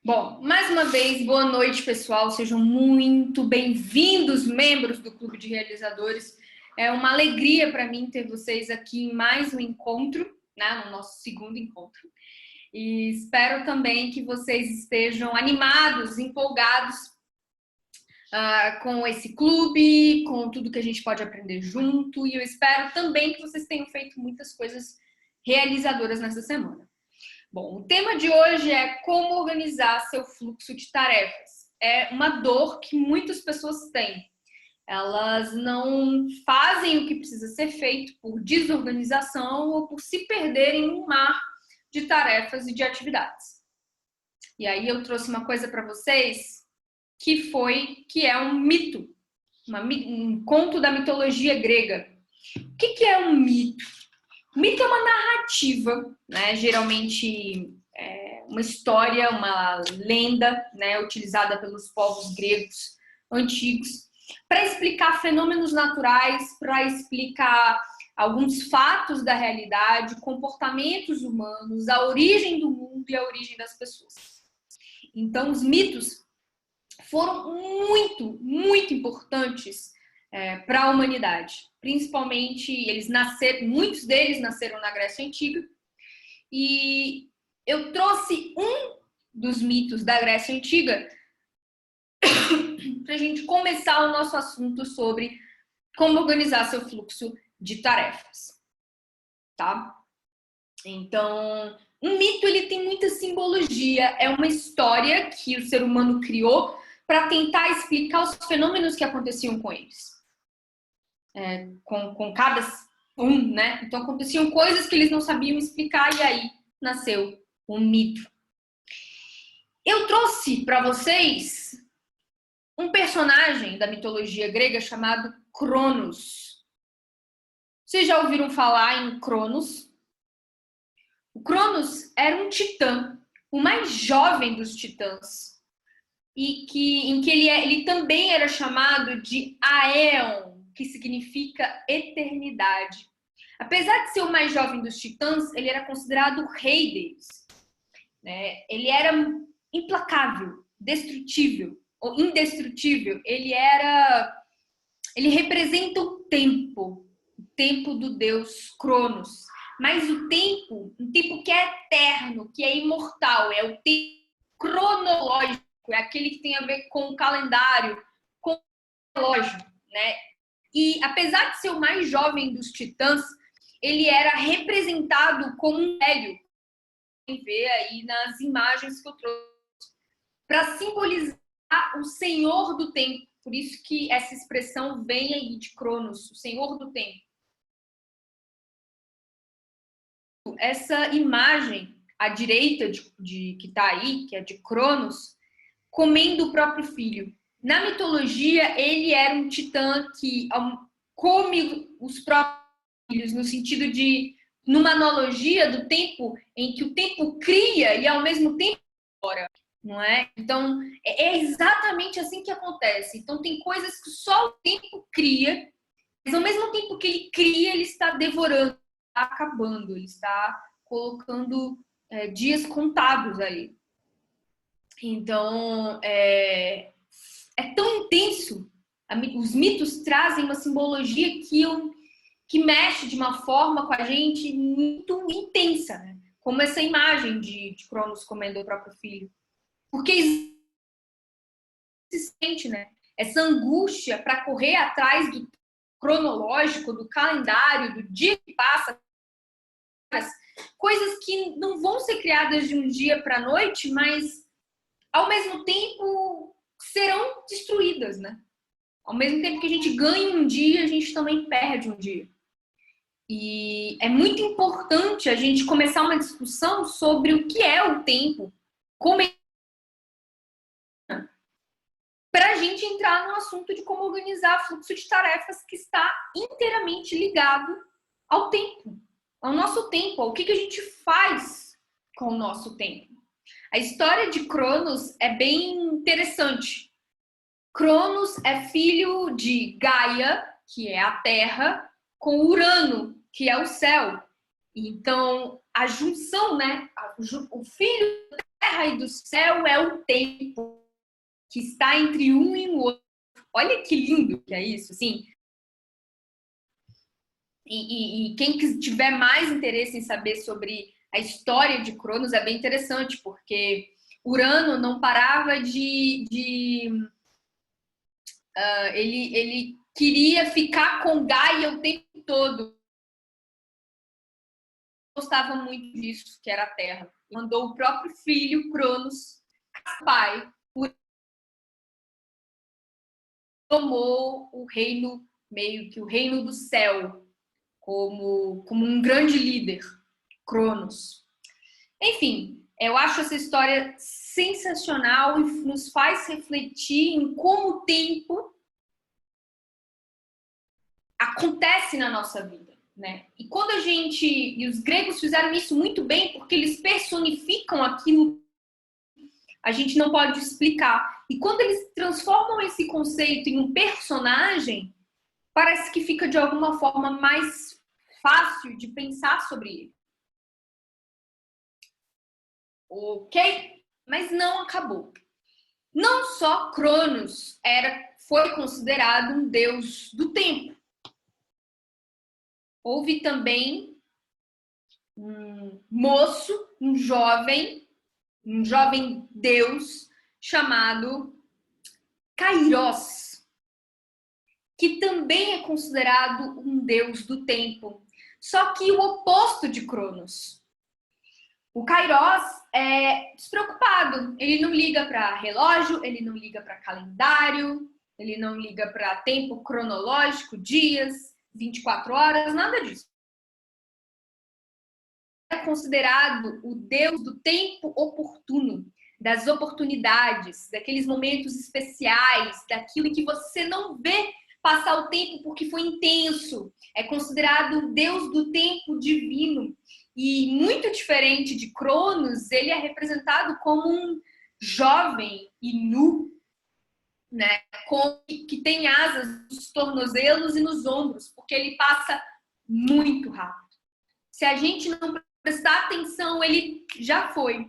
Bom, mais uma vez, boa noite, pessoal. Sejam muito bem-vindos, membros do Clube de Realizadores. É uma alegria para mim ter vocês aqui em mais um encontro, né, no nosso segundo encontro. E espero também que vocês estejam animados, empolgados com esse clube, com tudo que a gente pode aprender junto. E eu espero também que vocês tenham feito muitas coisas realizadoras nessa semana. Bom, o tema de hoje é como organizar seu fluxo de tarefas. É uma dor que muitas pessoas têm. Elas não fazem o que precisa ser feito por desorganização ou por se perderem no mar de tarefas e de atividades. E aí eu trouxe uma coisa para vocês que é um mito, um conto da mitologia grega. O que é um mito? O mito é uma narrativa, né? Geralmente uma história, uma lenda, né? Utilizada pelos povos gregos antigos para explicar fenômenos naturais, para explicar alguns fatos da realidade, comportamentos humanos, a origem do mundo e a origem das pessoas. Então, os mitos foram muito importantes para a humanidade. Principalmente, muitos deles nasceram na Grécia Antiga. E eu trouxe um dos mitos da Grécia Antiga para a gente começar o nosso assunto sobre como organizar seu fluxo de tarefas, tá? Então, um mito ele tem muita simbologia, é uma história que o ser humano criou para tentar explicar os fenômenos que aconteciam com eles. Com cada um, né? Então aconteciam coisas que eles não sabiam explicar e aí nasceu um mito. Eu trouxe para vocês um personagem da mitologia grega chamado Cronos. Vocês já ouviram falar em Cronos? O Cronos era um titã, o mais jovem dos titãs, e em que ele também era chamado de Aeon, que significa eternidade. Apesar de ser o mais jovem dos titãs, ele era considerado o rei deles. Né? Ele era implacável, destrutível, ou indestrutível. Ele representa o tempo do deus Cronos. Mas um tempo que é eterno, que é imortal, é o tempo cronológico, é aquele que tem a ver com o calendário, com o relógio, né? E apesar de ser o mais jovem dos titãs, ele era representado como um velho. Ver aí nas imagens que eu trouxe, para simbolizar o Senhor do Tempo. Por isso que essa expressão vem aí de Cronos, o Senhor do Tempo. Essa imagem à direita que está aí, que é de Cronos, comendo o próprio filho. Na mitologia, ele era um titã que come os próprios filhos, no sentido de, numa analogia do tempo, em que o tempo cria e ao mesmo tempo mora, não é? Então, é exatamente assim que acontece. Então, tem coisas que só o tempo cria, mas ao mesmo tempo que ele cria, ele está devorando, está acabando, ele está colocando dias contados aí. Então, é tão intenso. Os mitos trazem uma simbologia que mexe de uma forma com a gente muito intensa, né? Como essa imagem de Cronos comendo o próprio filho. Porque se sente, né? Essa angústia para correr atrás do cronológico, do calendário, do dia que passa, coisas que não vão ser criadas de um dia para a noite, mas ao mesmo tempo serão destruídas, né? Ao mesmo tempo que a gente ganha um dia, a gente também perde um dia. E é muito importante a gente começar uma discussão sobre o que é o tempo, como para a gente entrar no assunto de como organizar fluxo de tarefas que está inteiramente ligado ao tempo, ao nosso tempo, ao que a gente faz com o nosso tempo. A história de Cronos é bem interessante. Cronos é filho de Gaia, que é a Terra, com Urano, que é o céu. Então, a junção, né? O filho terra e do céu é o tempo que está entre um e o outro. Olha que lindo que é isso, assim. E quem tiver mais interesse em saber sobre a história de Cronos é bem interessante, porque Urano não parava ele queria ficar com Gaia o tempo todo. Gostava muito disso, que era a Terra. Mandou o próprio filho, Cronos, pai, tomou o reino, meio que o reino do céu, como um grande líder, Cronos. Enfim, eu acho essa história sensacional e nos faz refletir em como o tempo acontece na nossa vida, né? E quando e os gregos fizeram isso muito bem, porque eles personificam aquilo a gente não pode explicar. E quando eles transformam esse conceito em um personagem, parece que fica de alguma forma mais fácil de pensar sobre ele. Ok? Mas não acabou. Não só Cronos foi considerado um deus do tempo. Houve também um moço, um jovem deus chamado Kairos, que também é considerado um deus do tempo, só que o oposto de Cronos. O Kairos é despreocupado, ele não liga para relógio, ele não liga para calendário, ele não liga para tempo cronológico, dias, 24 horas, nada disso. É considerado o deus do tempo oportuno, das oportunidades, daqueles momentos especiais, daquilo em que você não vê passar o tempo porque foi intenso. É considerado o deus do tempo divino. E muito diferente de Cronos, ele é representado como um jovem e nu, né? Que tem asas nos tornozelos e nos ombros, porque ele passa muito rápido. Se a gente não prestar atenção, ele já foi.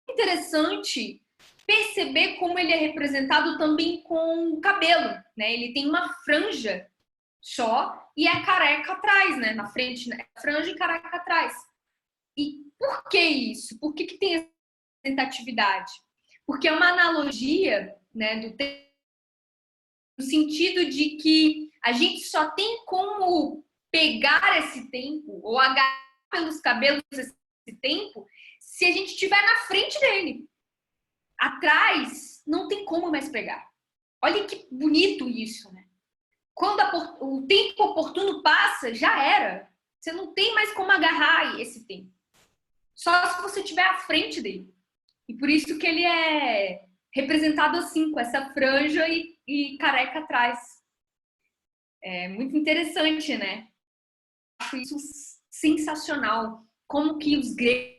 Interessante perceber como ele é representado também com o cabelo, né? Ele tem uma franja só e é careca atrás, né? Na frente, né? Franja e careca atrás. E por que isso? Por que tem representatividade? Porque é uma analogia, né, no sentido de que a gente só tem como pegar esse tempo ou agarrar pelos cabelos esse tempo se a gente estiver na frente dele. Atrás, não tem como mais pegar. Olha que bonito isso, né? Quando o tempo oportuno passa, já era. Você não tem mais como agarrar esse tempo. Só se você estiver à frente dele. E por isso que ele é representado assim, com essa franja e careca atrás. É muito interessante, né? Acho isso sensacional. Como que os gregos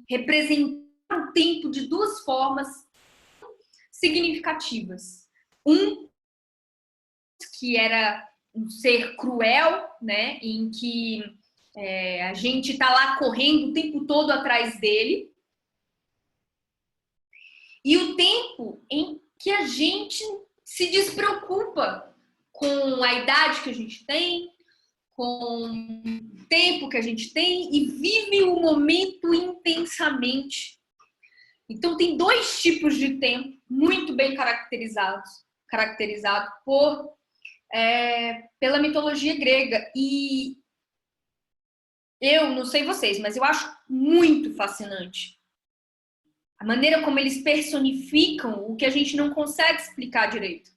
representam o tempo de duas formas significativas. Um, que era um ser cruel, né? Em que a gente está lá correndo o tempo todo atrás dele. E o tempo em que a gente se despreocupa com a idade que a gente tem, com o tempo que a gente tem e vive o momento intensamente. Então tem dois tipos de tempo muito bem caracterizados pela mitologia grega. E eu não sei vocês, mas eu acho muito fascinante a maneira como eles personificam o que a gente não consegue explicar direito.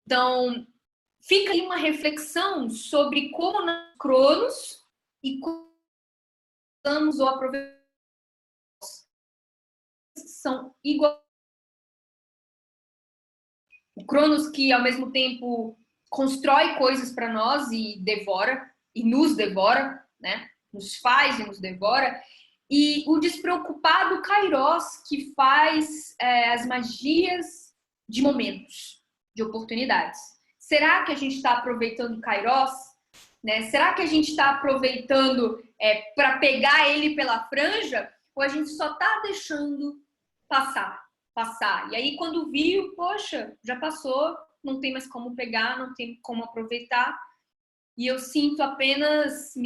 Então, fica aí uma reflexão sobre como nós, Cronos, e como usamos ou aproveitamos são iguais. O Cronos, que ao mesmo tempo constrói coisas para nós e devora, e nos devora, né? Nos faz e nos devora. E o despreocupado Kairos, que faz as magias de momentos, de oportunidades. Será que a gente está aproveitando Kairos né? Será que a gente está aproveitando para pegar ele pela franja ou a gente só está deixando passar? E aí, quando viu, poxa, já passou, não tem mais como pegar, não tem como aproveitar. E eu me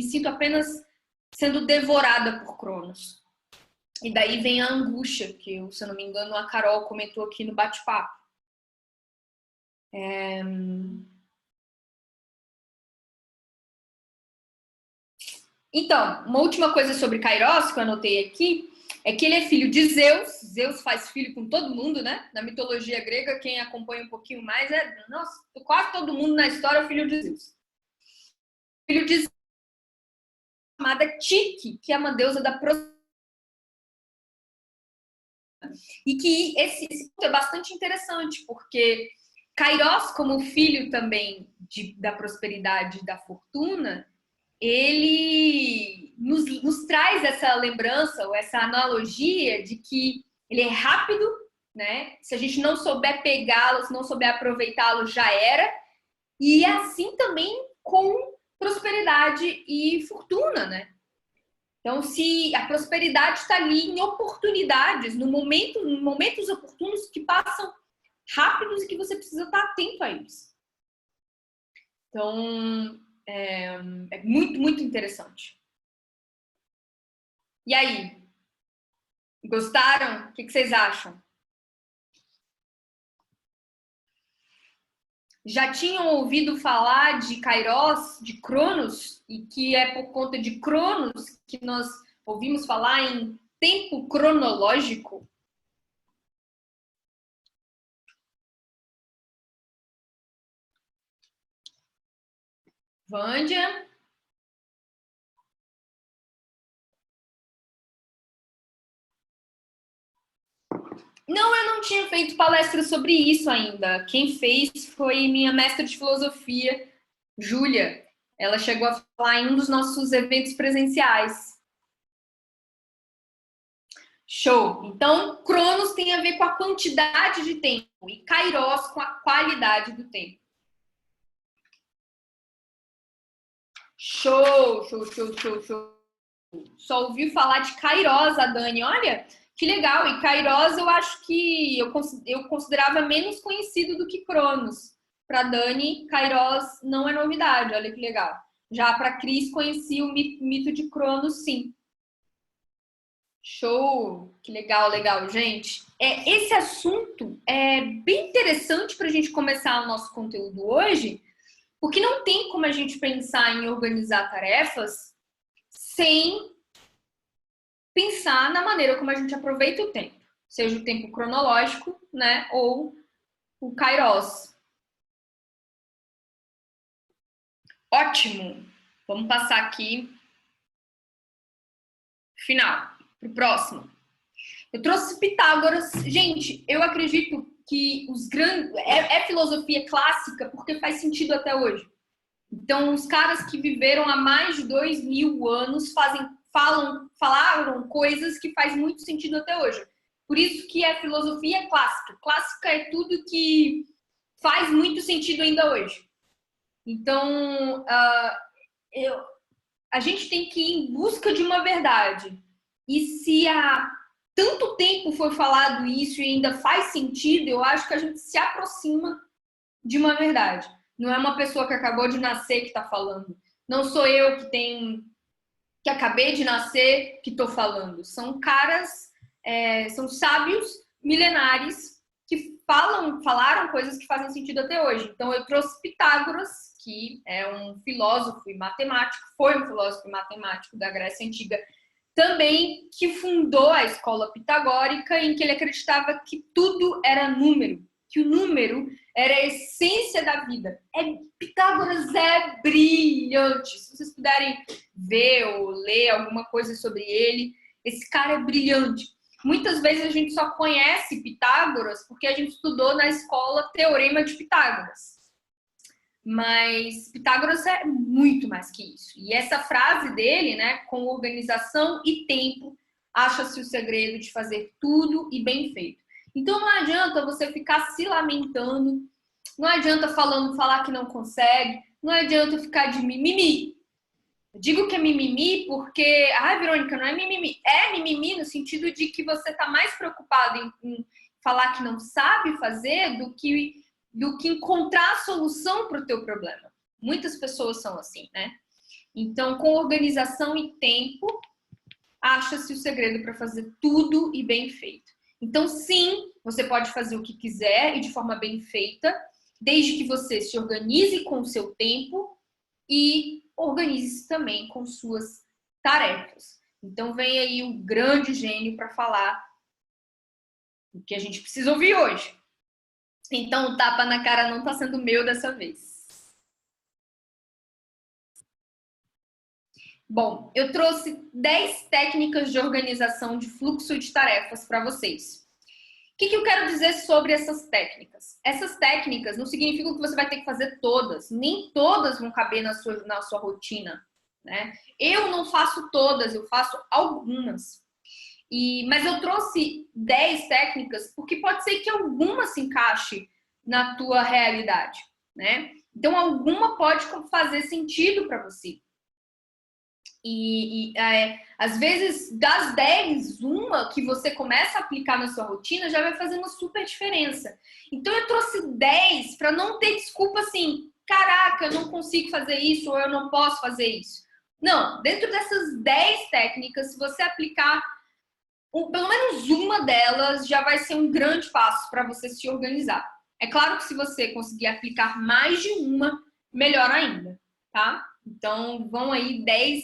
sinto apenas sendo devorada por Cronos. E daí vem a angústia, que, se eu não me engano, a Carol comentou aqui no bate-papo. Então, uma última coisa sobre Kairos que eu anotei aqui é que ele é filho de Zeus. Zeus faz filho com todo mundo, né? Na mitologia grega, quem acompanha um pouquinho mais nossa, quase todo mundo na história é filho de Zeus. Filho de Zeus, chamada Tique, que é uma deusa da prosperidade. E que esse ponto é bastante interessante, porque Kairos, como filho também da prosperidade e da fortuna, ele nos traz essa lembrança ou essa analogia de que ele é rápido, né? Se a gente não souber pegá-lo, se não souber aproveitá-lo, já era. E assim também com prosperidade e fortuna, né? Então, se a prosperidade está ali em oportunidades, no momentos oportunos que passam rápidos e que você precisa estar atento a eles. Então, é muito, muito interessante. E aí? Gostaram? O que vocês acham? Já tinham ouvido falar de Kairos, de Cronos, e que é por conta de Cronos que nós ouvimos falar em tempo cronológico? Vândia? Não, eu não tinha feito palestra sobre isso ainda. Quem fez foi minha mestra de filosofia, Júlia. Ela chegou a falar em um dos nossos eventos presenciais. Show! Então, Cronos tem a ver com a quantidade de tempo e Kairos com a qualidade do tempo. Show! Só ouviu falar de Kairos, a Dani. Olha, que legal. E Kairos eu acho que eu considerava menos conhecido do que Cronos. Para Dani, Kairos não é novidade. Olha que legal. Já para Cris, conheci o mito de Cronos, sim. Show! Que legal, gente. Esse assunto é bem interessante para a gente começar o nosso conteúdo hoje, porque não tem como a gente pensar em organizar tarefas sem pensar na maneira como a gente aproveita o tempo, seja o tempo cronológico, né, ou o Kairos. Ótimo! Vamos passar aqui final, para o próximo. Eu trouxe Pitágoras. Gente, eu acredito que os grandes... É filosofia clássica porque faz sentido até hoje. Então, os caras que viveram há mais de 2000 anos falaram coisas que faz muito sentido até hoje. Por isso que é filosofia clássica. Clássica é tudo que faz muito sentido ainda hoje. Então, a gente tem que ir em busca de uma verdade. E se há tanto tempo foi falado isso e ainda faz sentido, eu acho que a gente se aproxima de uma verdade. Não é uma pessoa que acabou de nascer que está falando. Não sou eu que acabei de nascer que estou falando. São caras, são sábios milenares que falaram coisas que fazem sentido até hoje. Então eu trouxe Pitágoras, que é um filósofo e matemático, foi um filósofo e matemático da Grécia Antiga, também que fundou a escola pitagórica, em que ele acreditava que tudo era número, que o número era a essência da vida. Pitágoras é brilhante. Se vocês puderem ver ou ler alguma coisa sobre ele, esse cara é brilhante. Muitas vezes a gente só conhece Pitágoras porque a gente estudou na escola Teorema de Pitágoras. Mas Pitágoras é muito mais que isso. E essa frase dele, né, com organização e tempo, acha-se o segredo de fazer tudo e bem feito. Então não adianta você ficar se lamentando, não adianta falar que não consegue, Não adianta ficar de mimimi. Eu digo que é mimimi porque... Ah, Verônica, não é mimimi. É mimimi no sentido de que você está mais preocupado em falar que não sabe fazer do que encontrar a solução para o teu problema. Muitas pessoas são assim, né? Então, com organização e tempo, acha-se o segredo para fazer tudo e bem feito. Então, sim, você pode fazer o que quiser e de forma bem feita, desde que você se organize com o seu tempo e organize-se também com suas tarefas. Então, vem aí o grande gênio para falar o que a gente precisa ouvir hoje. Então, o tapa na cara não está sendo meu dessa vez. Bom, eu trouxe 10 técnicas de organização de fluxo de tarefas para vocês. O que eu quero dizer sobre essas técnicas? Essas técnicas não significam que você vai ter que fazer todas. Nem todas vão caber na sua rotina, né? Eu não faço todas, eu faço algumas. Mas eu trouxe 10 técnicas porque pode ser que alguma se encaixe na tua realidade, né? Então, alguma pode fazer sentido para você. Às vezes, das 10, uma que você começa a aplicar na sua rotina já vai fazer uma super diferença. Então, eu trouxe 10 para não ter desculpa assim, caraca, eu não consigo fazer isso ou eu não posso fazer isso. Não, dentro dessas 10 técnicas, se você aplicar pelo menos uma delas, já vai ser um grande passo para você se organizar. É claro que se você conseguir aplicar mais de uma, melhor ainda, tá? Então, vão aí 10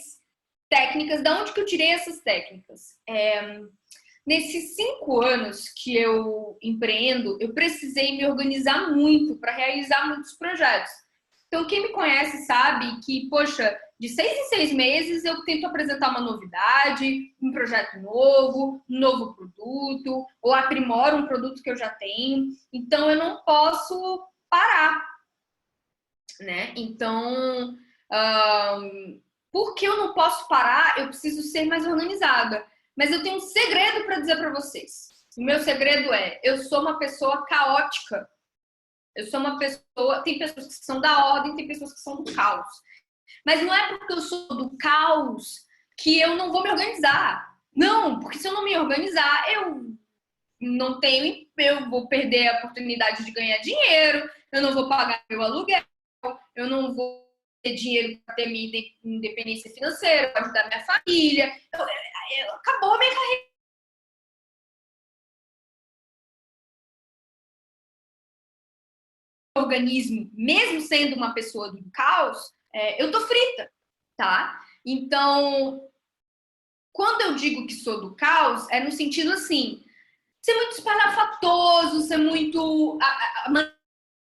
técnicas. Da onde que eu tirei essas técnicas? Nesses 5 anos que eu empreendo, eu precisei me organizar muito para realizar muitos projetos. Então, quem me conhece sabe que, poxa, de 6 em 6 meses eu tento apresentar uma novidade, um projeto novo, um novo produto, ou aprimoro um produto que eu já tenho. Então, eu não posso parar, né? Então, porque eu não posso parar, eu preciso ser mais organizada. Mas eu tenho um segredo para dizer para vocês. O meu segredo é, eu sou uma pessoa caótica. Eu sou uma pessoa... Tem pessoas que são da ordem, tem pessoas que são do caos. Mas não é porque eu sou do caos que eu não vou me organizar. Não, porque se eu não me organizar, eu não tenho... Eu vou perder a oportunidade de ganhar dinheiro, eu não vou pagar meu aluguel, eu não vou ter dinheiro para ter minha independência financeira, para ajudar minha família. Acabou a minha carreira. Organismo, mesmo sendo uma pessoa do caos, eu tô frita, tá? Então, quando eu digo que sou do caos, é no sentido assim, ser muito espalhafatoso, ser muito... a maneira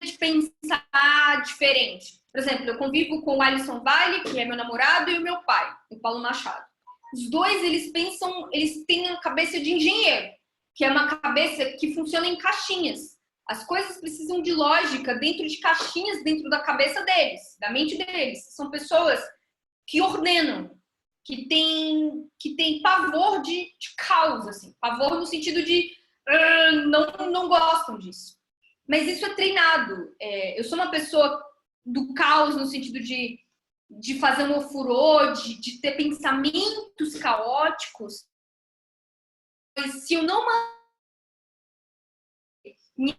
de pensar diferente. Por exemplo, eu convivo com o Alisson Vale, que é meu namorado, e o meu pai, o Paulo Machado. Os dois, eles têm a cabeça de engenheiro, que é uma cabeça que funciona em caixinhas. As coisas precisam de lógica dentro de caixinhas, dentro da cabeça deles, da mente deles. São pessoas que ordenam, que tem pavor de caos, assim. Pavor no sentido de não gostam disso. Mas isso é treinado. Eu sou uma pessoa do caos no sentido de fazer um ofurô, de ter pensamentos caóticos. Mas se eu não minha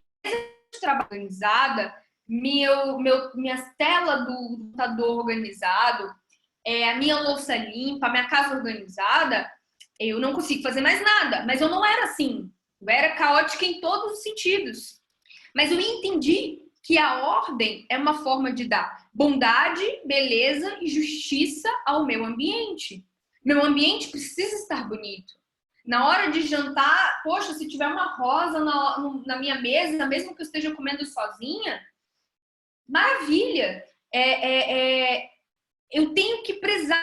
trabalho organizada, minha tela do computador organizado, a minha louça limpa, a minha casa organizada, eu não consigo fazer mais nada. Mas eu não era assim. Eu era caótica em todos os sentidos. Mas eu entendi que a ordem é uma forma de dar bondade, beleza e justiça ao meu ambiente. Meu ambiente precisa estar bonito. Na hora de jantar, poxa, se tiver uma rosa na minha mesa, mesmo que eu esteja comendo sozinha, maravilha. Eu tenho que prezar.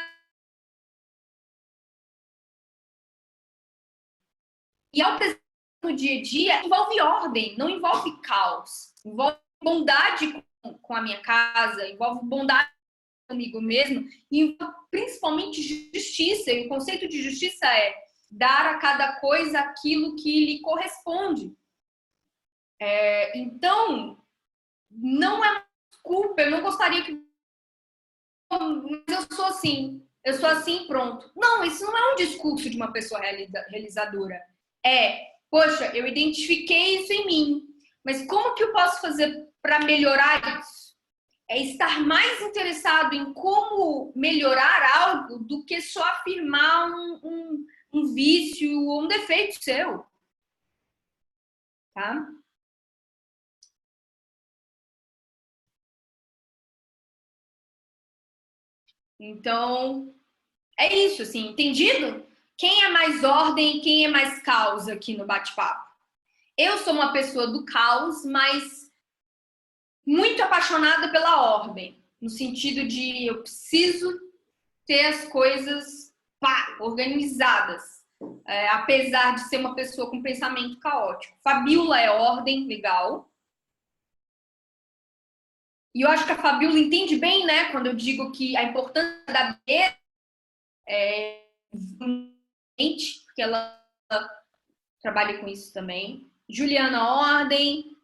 E ao prezar no dia a dia, envolve ordem, não envolve caos. Envolve bondade com a minha casa, envolve bondade comigo mesmo, e principalmente justiça. E o conceito de justiça é dar a cada coisa aquilo que lhe corresponde. Então, não é desculpa, eu não gostaria que mas eu sou assim, pronto. Não, isso não é um discurso de uma pessoa realizadora. Poxa, eu identifiquei isso em mim, mas como que eu posso fazer para melhorar isso? É estar mais interessado em como melhorar algo do que só afirmar um vício ou um defeito seu. Tá? Então, é isso, assim, entendido? Quem é mais ordem e quem é mais caos aqui no bate-papo? Eu sou uma pessoa do caos, mas muito apaixonada pela ordem, no sentido de eu preciso ter as coisas organizadas, apesar de ser uma pessoa com pensamento caótico. Fabiola é ordem, legal. E eu acho que a Fabiola entende bem, né, quando eu digo que a importância da beleza é porque ela trabalha com isso também. Juliana, ordem.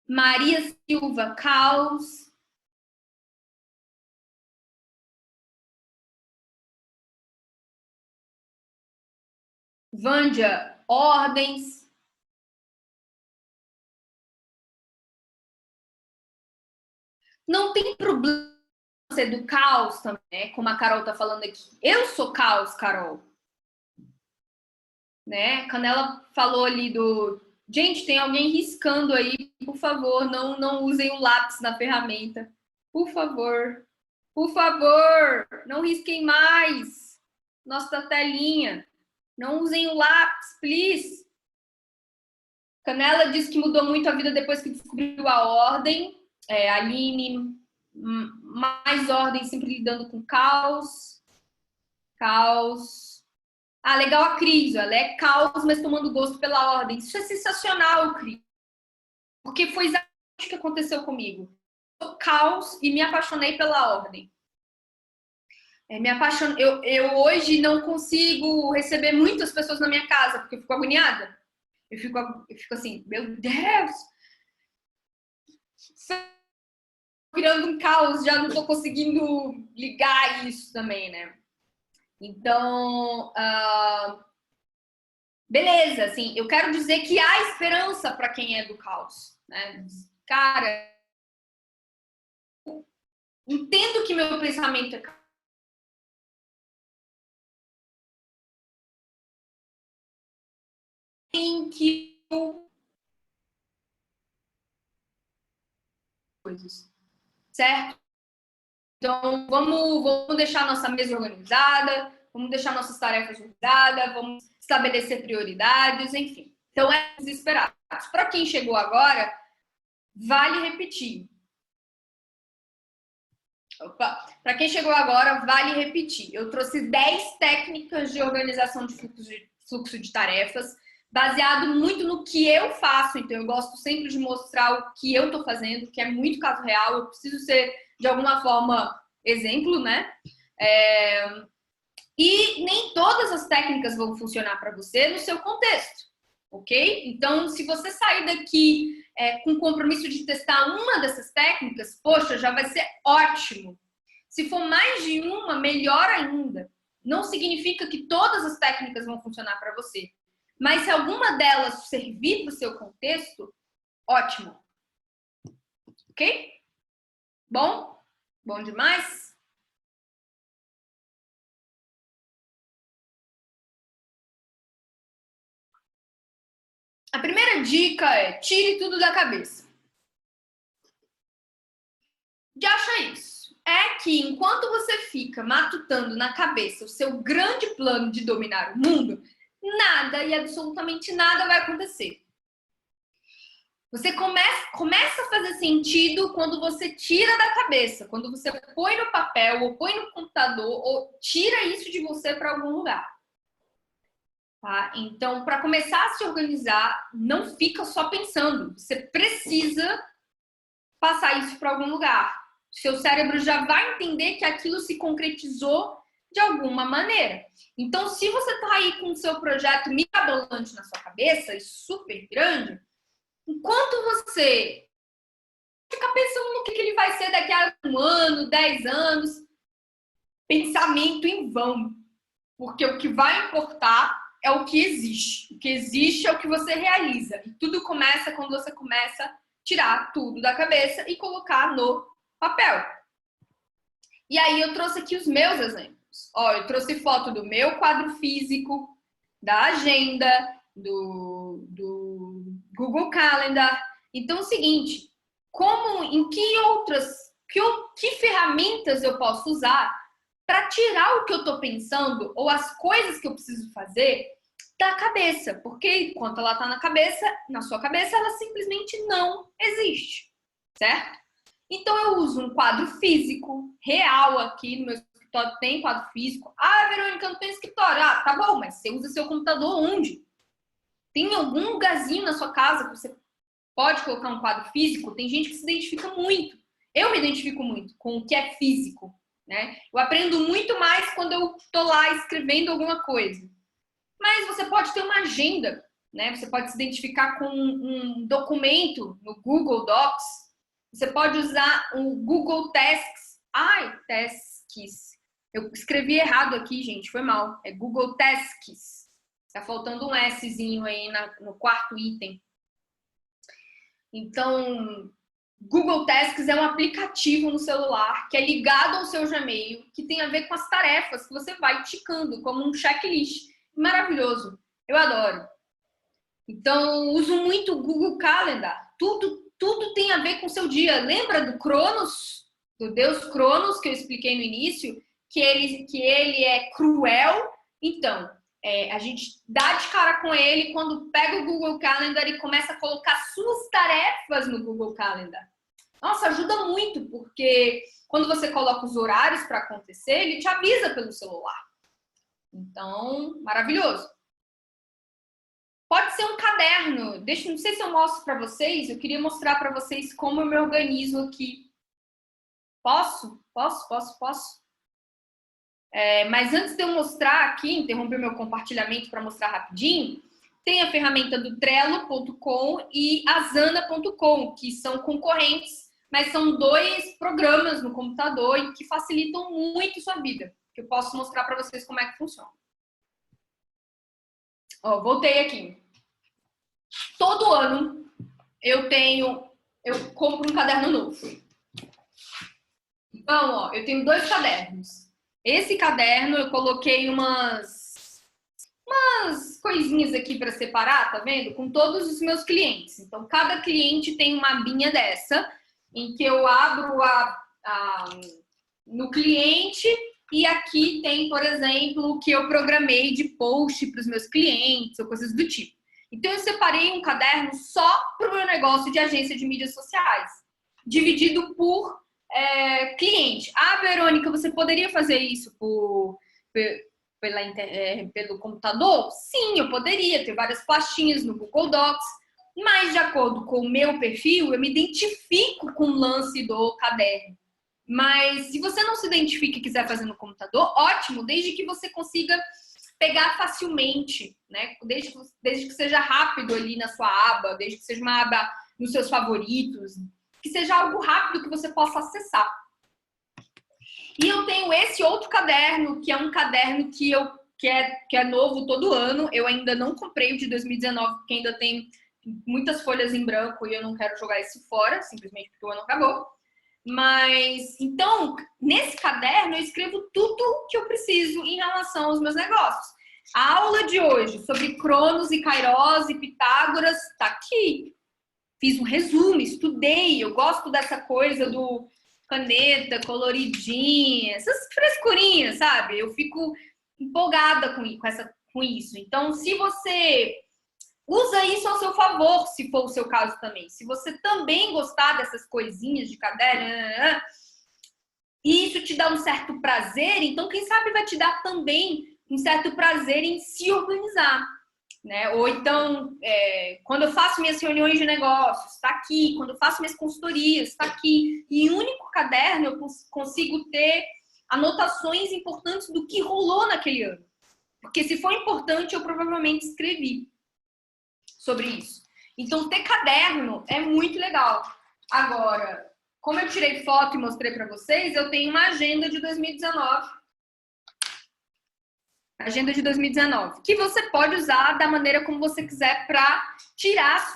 Maria Silva, caos. Vândia, ordens. Não tem problema ser do caos também, né? Como a Carol tá falando aqui. Eu sou caos, Carol. Né? Quando ela falou ali do... Gente, tem alguém riscando aí, por favor, não usem o lápis na ferramenta. Por favor. Por favor, não risquem mais nossa telinha. Não usem o lápis, please. Canela disse que mudou muito a vida depois que descobriu a ordem. Aline, mais ordem, sempre lidando com caos. Caos. Ah, legal a Cris. Ela é caos, mas tomando gosto pela ordem. Isso é sensacional, Cris. Porque foi exatamente o que aconteceu comigo. Eu caos e me apaixonei pela ordem. Eu hoje não consigo receber muitas pessoas na minha casa, porque eu fico agoniada. Eu fico assim, meu Deus! Virando um caos, já não tô conseguindo ligar isso também, né? Então, beleza, assim, eu quero dizer que há esperança para quem é do caos, né? Cara, entendo que meu pensamento é em que coisas, certo? Então, vamos deixar nossa mesa organizada, vamos deixar nossas tarefas organizadas, vamos estabelecer prioridades, enfim. Então, é desesperado. Para quem chegou agora, vale repetir. Para quem chegou agora, vale repetir. Eu trouxe 10 técnicas de organização de fluxo de tarefas, baseado muito no que eu faço. Então, eu gosto sempre de mostrar o que eu estou fazendo, que é muito caso real. Eu preciso ser, de alguma forma, exemplo, né? E nem todas as técnicas vão funcionar para você no seu contexto, ok? Então, se você sair daqui com compromisso de testar uma dessas técnicas, poxa, já vai ser ótimo. Se for mais de uma, melhor ainda. Não significa que todas as técnicas vão funcionar para você. Mas se alguma delas servir para o seu contexto, ótimo. Ok? Bom? Bom demais? A primeira dica é tire tudo da cabeça. De acha isso? É que enquanto você fica matutando na cabeça o seu grande plano de dominar o mundo, nada e absolutamente nada vai acontecer. Você começa a fazer sentido quando você tira da cabeça, quando você põe no papel ou põe no computador ou tira isso de você para algum lugar. Tá? Então, para começar a se organizar, não fica só pensando. Você precisa passar isso para algum lugar. Seu cérebro já vai entender que aquilo se concretizou de alguma maneira. Então, se você está aí com o seu projeto mirabolante na sua cabeça, e super grande, enquanto você fica pensando no que ele vai ser daqui a 1 ano, 10 anos, pensamento em vão. Porque o que vai importar é o que existe. O que existe é o que você realiza. E tudo começa quando você começa a tirar tudo da cabeça e colocar no papel. E aí eu trouxe aqui os meus exemplos. Ó, eu trouxe foto do meu quadro físico, da agenda, do Google Calendar. Então é o seguinte, em que ferramentas eu posso usar para tirar o que eu estou pensando ou as coisas que eu preciso fazer da cabeça? Porque enquanto ela está na sua cabeça, ela simplesmente não existe, certo? Então eu uso um quadro físico real aqui no meu escritório, tem quadro físico. Ah, Verônica, não tem escritório. Ah, tá bom, mas você usa seu computador onde? Tem algum lugarzinho na sua casa que você pode colocar um quadro físico? Tem gente que se identifica muito. Eu me identifico muito com o que é físico, né? Eu aprendo muito mais quando eu tô lá escrevendo alguma coisa. Mas você pode ter uma agenda, né? Você pode se identificar com um documento no Google Docs. Você pode usar o Google Tasks. Ai, Tasks. Eu escrevi errado aqui, gente. Foi mal. É Google Tasks. Tá faltando um Szinho aí no quarto item. Então, Google Tasks é um aplicativo no celular que é ligado ao seu Gmail, que tem a ver com as tarefas que você vai ticando, como um checklist. Maravilhoso. Eu adoro. Então, uso muito o Google Calendar. Tudo tem a ver com o seu dia. Lembra do Cronos? Do Deus Cronos, que eu expliquei no início? Que ele é cruel? Então, a gente dá de cara com ele quando pega o Google Calendar e começa a colocar suas tarefas no Google Calendar. Nossa, ajuda muito, porque quando você coloca os horários para acontecer, ele te avisa pelo celular. Então, maravilhoso. Pode ser um caderno. Não sei se eu mostro para vocês. Eu queria mostrar para vocês como eu me organizo aqui. Posso? Mas antes de eu mostrar aqui, interromper meu compartilhamento para mostrar rapidinho, tem a ferramenta do Trello.com e Asana.com, que são concorrentes, mas são 2 programas no computador e que facilitam muito sua vida. Que eu posso mostrar para vocês como é que funciona. Ó, voltei aqui. Todo ano eu compro um caderno novo. Então, ó, eu tenho 2 cadernos. Esse caderno eu coloquei umas coisinhas aqui para separar, tá vendo? Com todos os meus clientes. Então, cada cliente tem uma abinha dessa, em que eu abro no cliente e aqui tem, por exemplo, o que eu programei de post para os meus clientes ou coisas do tipo. Então, eu separei um caderno só para o meu negócio de agência de mídias sociais, dividido por cliente. Ah, Verônica, você poderia fazer isso pelo computador? Sim, eu poderia ter várias pastinhas no Google Docs, mas de acordo com o meu perfil, eu me identifico com o lance do caderno. Mas se você não se identifica e quiser fazer no computador, ótimo, desde que você consiga pegar facilmente, né? Desde que seja rápido ali na sua aba, desde que seja uma aba nos seus favoritos, que seja algo rápido que você possa acessar. E eu tenho esse outro caderno, que é um caderno que é novo todo ano. Eu ainda não comprei o de 2019, porque ainda tem muitas folhas em branco e eu não quero jogar esse fora, simplesmente porque o ano acabou. Mas, então, nesse caderno eu escrevo tudo que eu preciso em relação aos meus negócios. A aula de hoje sobre Cronos e Kairos e Pitágoras está aqui. Fiz um resumo, estudei. Eu gosto dessa coisa do caneta coloridinha, essas frescurinhas, sabe? Eu fico empolgada com isso. Então, se você usa isso ao seu favor, se for o seu caso também. Se você também gostar dessas coisinhas de caderno, e isso te dá um certo prazer, então quem sabe vai te dar também um certo prazer em se organizar, né? Ou então, quando eu faço minhas reuniões de negócios, está aqui. Quando eu faço minhas consultorias, está aqui. E em um único caderno eu consigo ter anotações importantes do que rolou naquele ano. Porque se for importante, eu provavelmente escrevi sobre isso. Então, ter caderno é muito legal. Agora, como eu tirei foto e mostrei para vocês, eu tenho uma agenda de 2019 Agenda de 2019, que você pode usar da maneira como você quiser para tirar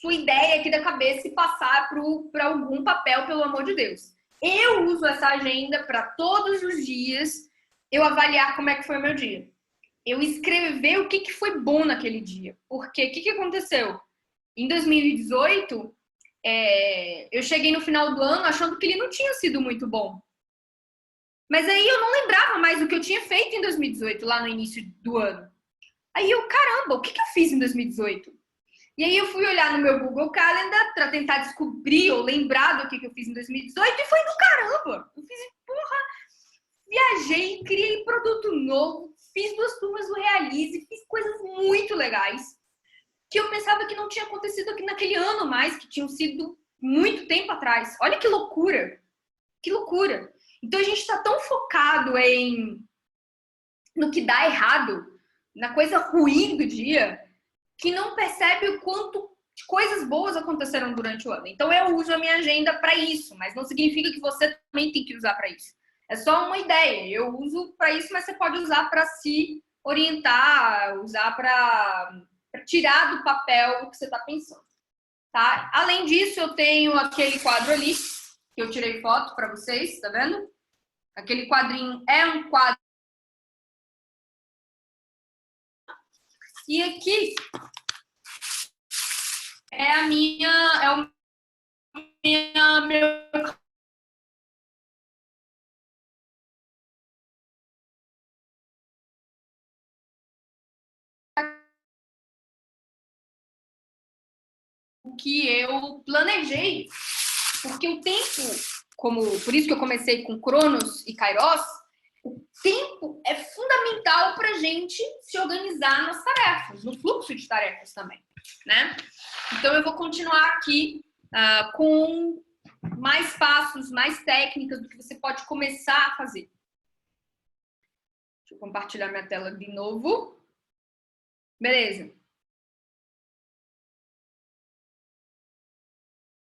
sua ideia aqui da cabeça e passar para algum papel, pelo amor de Deus. Eu uso essa agenda para todos os dias eu avaliar como é que foi o meu dia. Eu escrever o que foi bom naquele dia. Porque o que aconteceu? Em 2018, eu cheguei no final do ano achando que ele não tinha sido muito bom. Mas aí eu não lembrava mais do que eu tinha feito em 2018, lá no início do ano. Aí eu, caramba, o que eu fiz em 2018? E aí eu fui olhar no meu Google Calendar para tentar descobrir ou lembrar do que eu fiz em 2018 e foi do caramba. Eu fiz, porra, viajei, criei produto novo, fiz 2 turmas do Realize, fiz coisas muito legais que eu pensava que não tinha acontecido aqui naquele ano mais, que tinham sido muito tempo atrás. Olha que loucura! Que loucura! Então a gente está tão focado no que dá errado, na coisa ruim do dia, que não percebe o quanto de coisas boas aconteceram durante o ano. Então eu uso a minha agenda para isso, mas não significa que você também tem que usar para isso. É só uma ideia. Eu uso para isso, mas você pode usar para se orientar, usar para tirar do papel o que você está pensando. Tá? Além disso, eu tenho aquele quadro ali, que eu tirei foto para vocês, tá vendo? Aquele quadrinho é um quadro. E aqui é a minha, meu que eu planejei, porque o tempo, por isso que eu comecei com Cronos e Kairos, o tempo é fundamental para a gente se organizar nas tarefas, no fluxo de tarefas também, né? Então eu vou continuar aqui com mais passos, mais técnicas do que você pode começar a fazer. Deixa eu compartilhar minha tela de novo. Beleza.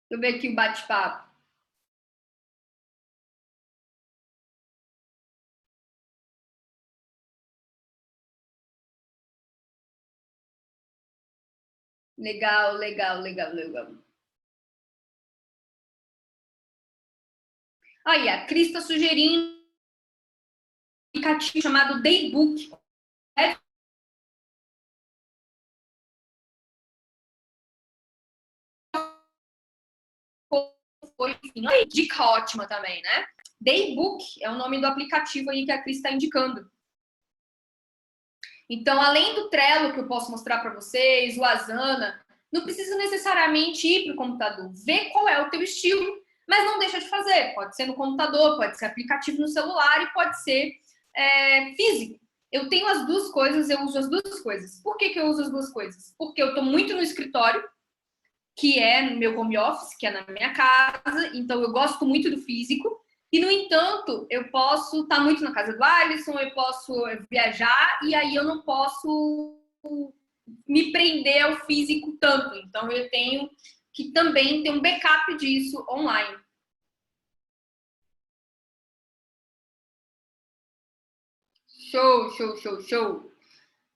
Deixa eu ver aqui o bate-papo. Legal, legal, legal, legal. Aí, a Cris está sugerindo um aplicativo chamado Daybook. Dica ótima também, né? Daybook é o nome do aplicativo aí que a Cris está indicando. Então, além do Trello, que eu posso mostrar para vocês, o Asana, não precisa necessariamente ir para o computador. Vê qual é o teu estilo, mas não deixa de fazer. Pode ser no computador, pode ser aplicativo no celular e pode ser físico. Eu tenho as duas coisas, eu uso as duas coisas. Por que eu uso as duas coisas? Porque eu estou muito no escritório, que é no meu home office, que é na minha casa, então eu gosto muito do físico. E, no entanto, eu posso estar muito na casa do Alisson, eu posso viajar, e aí eu não posso me prender ao físico tanto. Então, eu tenho que também ter um backup disso online. Show, show, show, show.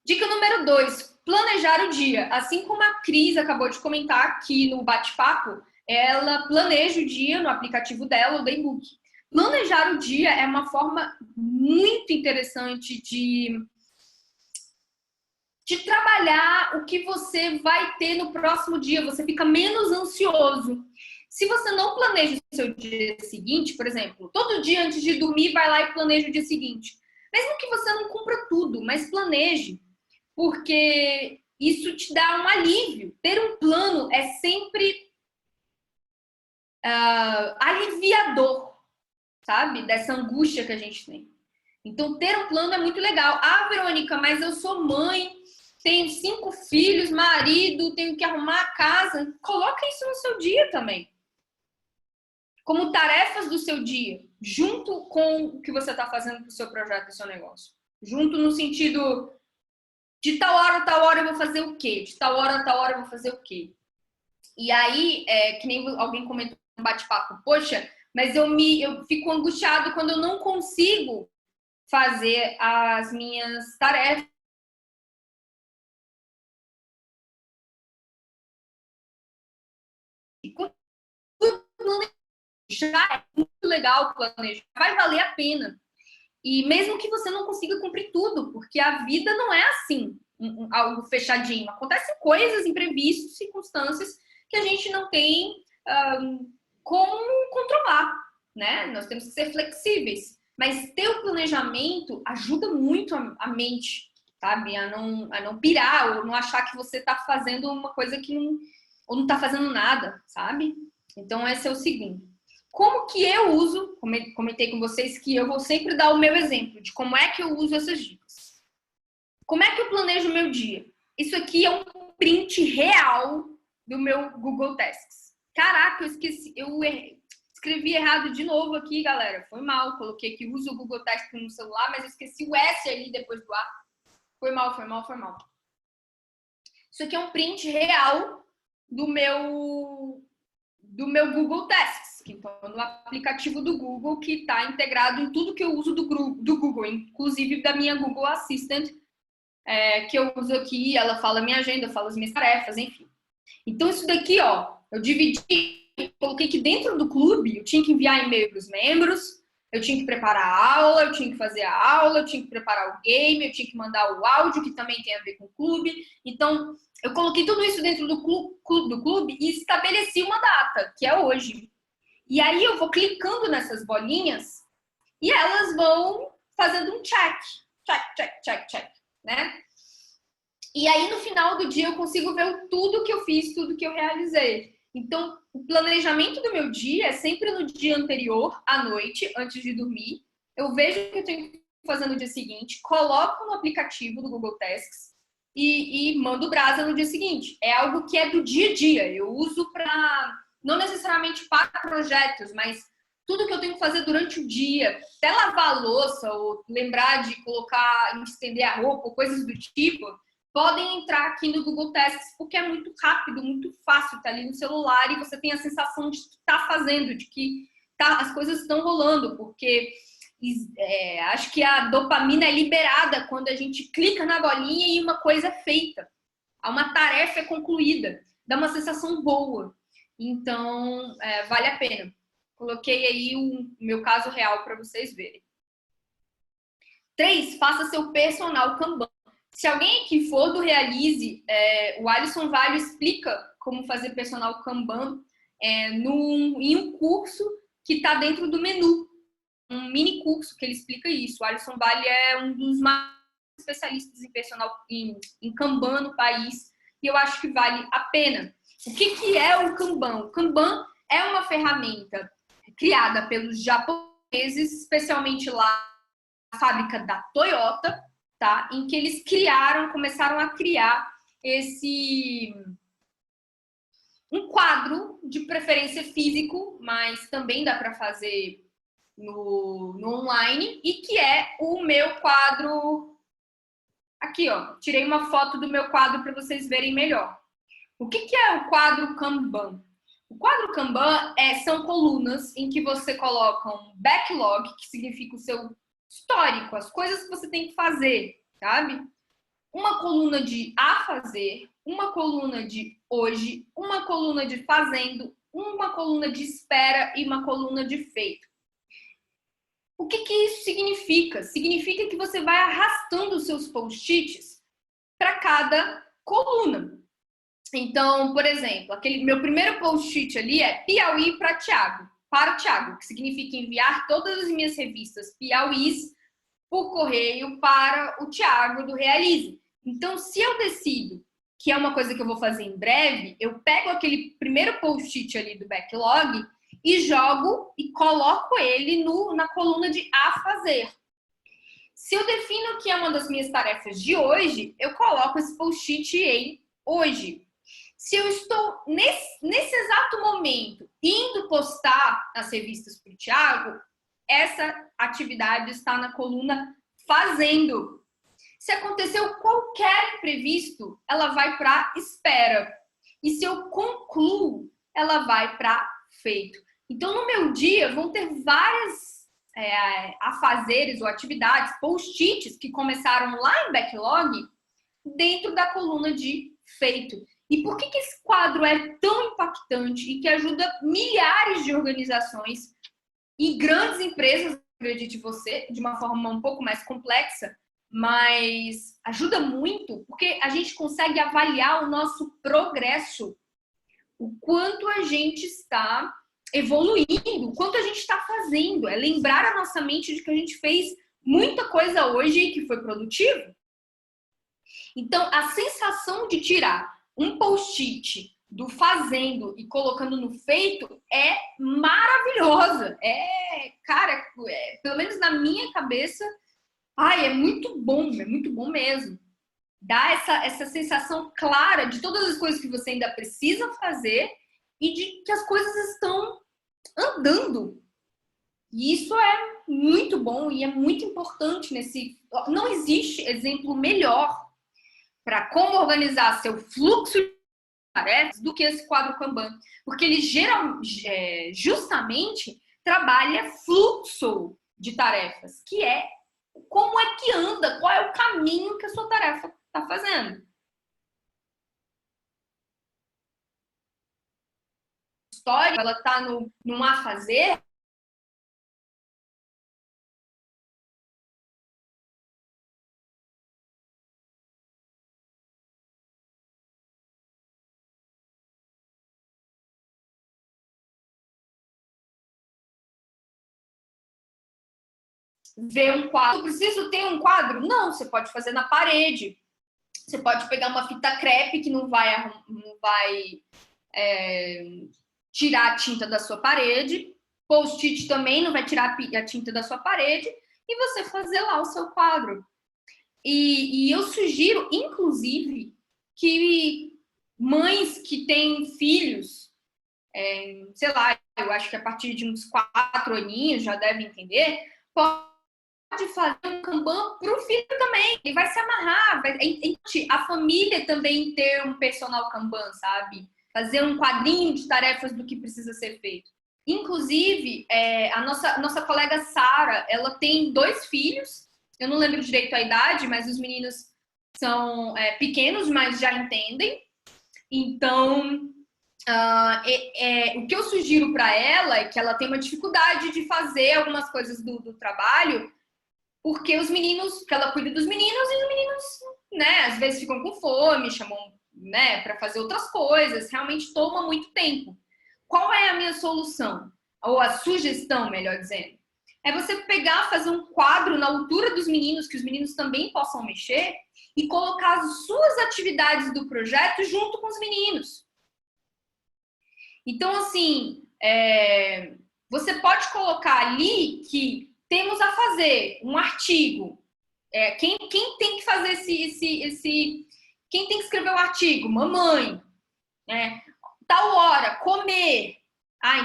Dica número 2, planejar o dia. Assim como a Cris acabou de comentar aqui no bate-papo, ela planeja o dia no aplicativo dela, o Daybook. Planejar o dia é uma forma muito interessante de trabalhar o que você vai ter no próximo dia. Você fica menos ansioso. Se você não planeja o seu dia seguinte, por exemplo, todo dia antes de dormir, vai lá e planeja o dia seguinte. Mesmo que você não cumpra tudo, mas planeje, porque isso te dá um alívio. Ter um plano é sempre aliviador, sabe? Dessa angústia que a gente tem. Então, ter um plano é muito legal. Ah, Verônica, mas eu sou mãe, tenho 5 filhos, marido, tenho que arrumar a casa. Coloca isso no seu dia também. Como tarefas do seu dia, junto com o que você está fazendo para o seu projeto, do seu negócio. Junto no sentido de tal hora eu vou fazer o quê? De tal hora eu vou fazer o quê? E aí, que nem alguém comentou no bate-papo, poxa, mas eu fico angustiado quando eu não consigo fazer as minhas tarefas. E quando já é muito legal planejar, vai valer a pena. E mesmo que você não consiga cumprir tudo, porque a vida não é assim, algo fechadinho. Acontecem coisas, imprevistos, circunstâncias que a gente não tem como controlar, né? Nós temos que ser flexíveis. Mas ter o planejamento ajuda muito a mente, sabe? A não pirar, ou não achar que você está fazendo uma coisa que não... ou não está fazendo nada, sabe? Então, esse é o segundo. Como que eu uso, comentei com vocês que eu vou sempre dar o meu exemplo de como é que eu uso essas dicas. Como é que eu planejo o meu dia? Isso aqui é um print real do meu Google Tasks. Caraca, eu esqueci, escrevi errado de novo aqui, galera. Foi mal, coloquei que uso o Google Tasks no celular, mas eu esqueci o S ali depois do A. Foi mal. Isso aqui é um print real do meu Google Tasks, então no aplicativo do Google que está integrado em tudo que eu uso do Google, inclusive da minha Google Assistant, que eu uso aqui, ela fala minha agenda, fala as minhas tarefas, enfim. Então isso daqui, ó, eu dividi, coloquei que dentro do clube eu tinha que enviar e-mail para os membros, eu tinha que preparar a aula, eu tinha que fazer a aula, eu tinha que preparar o game, eu tinha que mandar o áudio, que também tem a ver com o clube. Então, eu coloquei tudo isso dentro do clube e estabeleci uma data, que é hoje. E aí eu vou clicando nessas bolinhas e elas vão fazendo um check, né? E aí no final do dia eu consigo ver tudo que eu fiz, tudo que eu realizei. Então, o planejamento do meu dia é sempre no dia anterior, à noite, antes de dormir. Eu vejo o que eu tenho que fazer no dia seguinte, coloco no aplicativo do Google Tasks e mando brasa no dia seguinte. É algo que é do dia a dia. Eu uso para, não necessariamente para projetos, mas tudo que eu tenho que fazer durante o dia, até lavar a louça ou lembrar de colocar, estender a roupa, coisas do tipo, podem entrar aqui no Google Tasks, porque é muito rápido, muito fácil, tá ali no celular e você tem a sensação de que tá fazendo, de que as coisas estão rolando, porque acho que a dopamina é liberada quando a gente clica na bolinha e uma coisa é feita. Uma tarefa é concluída. Dá uma sensação boa. Então, vale a pena. Coloquei aí o meu caso real para vocês verem. 3, faça seu personal Kanban. Se alguém que for do Realize, o Alisson Vale explica como fazer personal Kanban em um curso que está dentro do menu. Um mini curso que ele explica isso. O Alisson Vale é um dos mais especialistas em personal em Kanban no país e eu acho que vale a pena. O que é o Kanban? O Kanban é uma ferramenta criada pelos japoneses, especialmente lá na fábrica da Toyota, tá? Em que eles começaram a criar um quadro de preferência físico, mas também dá para fazer no online, e que é o meu quadro. Aqui, ó, tirei uma foto do meu quadro para vocês verem melhor. O que é o quadro Kanban? O quadro Kanban são colunas em que você coloca um backlog, que significa o seu histórico, as coisas que você tem que fazer, sabe? Uma coluna de a fazer, uma coluna de hoje, uma coluna de fazendo, uma coluna de espera e uma coluna de feito. O que isso significa? Significa que você vai arrastando os seus post-its para cada coluna. Então, por exemplo, aquele meu primeiro post-it ali é Piauí para o Thiago, que significa enviar todas as minhas revistas Piauís por correio para o Thiago do Realize. Então, se eu decido que é uma coisa que eu vou fazer em breve, eu pego aquele primeiro post-it ali do backlog e jogo e coloco ele na coluna de a fazer. Se eu defino que é uma das minhas tarefas de hoje, eu coloco esse post-it em hoje. Se eu estou nesse exato momento indo postar as revistas para o Thiago, essa atividade está na coluna fazendo. Se aconteceu qualquer imprevisto, ela vai para espera. E se eu concluo, ela vai para feito. Então, no meu dia, vão ter várias afazeres ou atividades, post-its que começaram lá em backlog, dentro da coluna de feito. E por que esse quadro é tão impactante e que ajuda milhares de organizações e grandes empresas, acredite você, de uma forma um pouco mais complexa, mas ajuda muito porque a gente consegue avaliar o nosso progresso, o quanto a gente está evoluindo, o quanto a gente está fazendo. É lembrar a nossa mente de que a gente fez muita coisa hoje que foi produtivo. Então, a sensação de tirar um post-it do fazendo e colocando no feito é maravilhosa. Cara, pelo menos na minha cabeça, é muito bom mesmo. Dá essa sensação clara de todas as coisas que você ainda precisa fazer e de que as coisas estão andando. E isso é muito bom e é muito importante Não existe exemplo melhor para como organizar seu fluxo de tarefas do que esse quadro Kanban. Porque ele justamente trabalha fluxo de tarefas, que é como é que anda, qual é o caminho que a sua tarefa está fazendo. História, ela está num a fazer. Ver um quadro. Eu preciso ter um quadro? Não, você pode fazer na parede. Você pode pegar uma fita crepe que não vai tirar a tinta da sua parede. Post-it também não vai tirar a tinta da sua parede. E você fazer lá o seu quadro. E eu sugiro, inclusive, que mães que têm filhos, sei lá, eu acho que a partir de uns 4 aninhos já devem entender, pode fazer um Kanban para o filho também. Ele vai se amarrar. A família também ter um personal Kanban, sabe? Fazer um quadrinho de tarefas do que precisa ser feito. Inclusive, a nossa colega Sara, ela tem 2 filhos. Eu não lembro direito a idade, mas os meninos são pequenos, mas já entendem. Então, o que eu sugiro para ela é que ela tem uma dificuldade de fazer algumas coisas do trabalho, porque os meninos, que ela cuida dos meninos, e os meninos, né, às vezes ficam com fome, chamam, né, para fazer outras coisas, realmente toma muito tempo. Qual é a minha solução? Ou a sugestão, melhor dizendo? É você pegar, fazer um quadro na altura dos meninos, que os meninos também possam mexer, e colocar as suas atividades do projeto junto com os meninos. Então, assim, você pode colocar ali que temos a fazer um artigo. Quem tem que fazer quem tem que escrever o artigo? Mamãe. Tal hora, comer.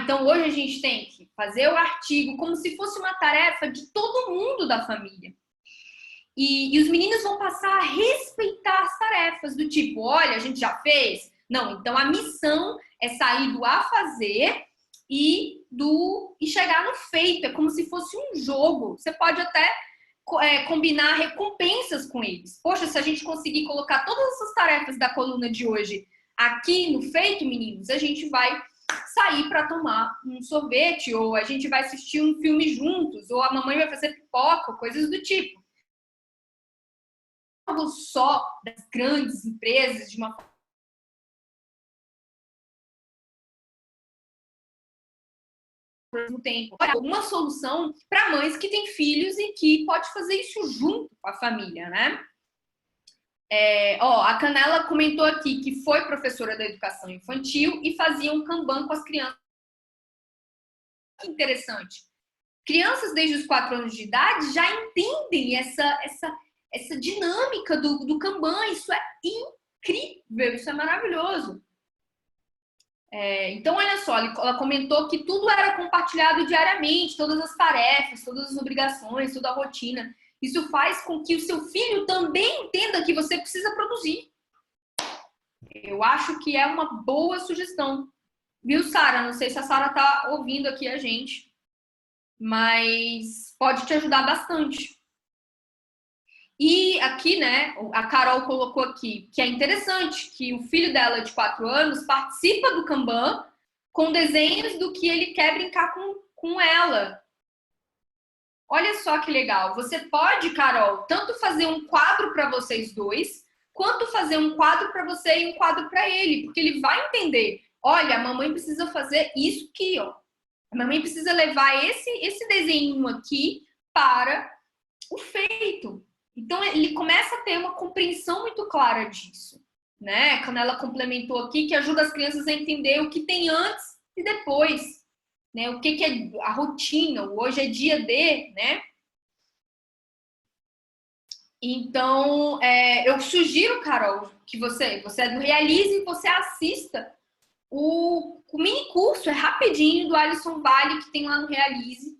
Então hoje a gente tem que fazer o artigo como se fosse uma tarefa de todo mundo da família. E os meninos vão passar a respeitar as tarefas do tipo, olha, a gente já fez? Não, então a missão é sair do a fazer e chegar no feito. É como se fosse um jogo. Você pode até combinar recompensas com eles. Poxa, se a gente conseguir colocar todas essas tarefas da coluna de hoje aqui no feito, meninos, a gente vai sair para tomar um sorvete, ou a gente vai assistir um filme juntos, ou a mamãe vai fazer pipoca, coisas do tipo. Não só das grandes empresas, de uma ao mesmo tempo. Uma solução para mães que têm filhos e que pode fazer isso junto com a família, né? A Canela comentou aqui que foi professora da educação infantil e fazia um Kanban com as crianças. Que interessante. Crianças desde os 4 anos de idade já entendem essa dinâmica do Kanban. Isso é incrível, isso é maravilhoso. Então, olha só, ela comentou que tudo era compartilhado diariamente, todas as tarefas, todas as obrigações, toda a rotina. Isso faz com que o seu filho também entenda que você precisa produzir. Eu acho que é uma boa sugestão. Viu, Sara? Não sei se a Sara está ouvindo aqui a gente. mas pode te ajudar bastante. E aqui, né, a Carol colocou aqui que é interessante que o filho dela de 4 anos participa do Kanban com desenhos do que ele quer brincar com ela. Olha só que legal. Você pode, Carol, tanto fazer um quadro para vocês dois, quanto fazer um quadro para você e um quadro para ele, porque ele vai entender. Olha, a mamãe precisa fazer isso aqui, ó. A mamãe precisa levar esse desenho aqui para o feito. Então, ele começa a ter uma compreensão muito clara disso, né? Quando ela complementou aqui, que ajuda as crianças a entender o que tem antes e depois, né? O que é a rotina, hoje é dia D, né? Então, eu sugiro, Carol, que você é do Realize e você assista o mini curso, é rapidinho, do Alisson Vale, que tem lá no Realize,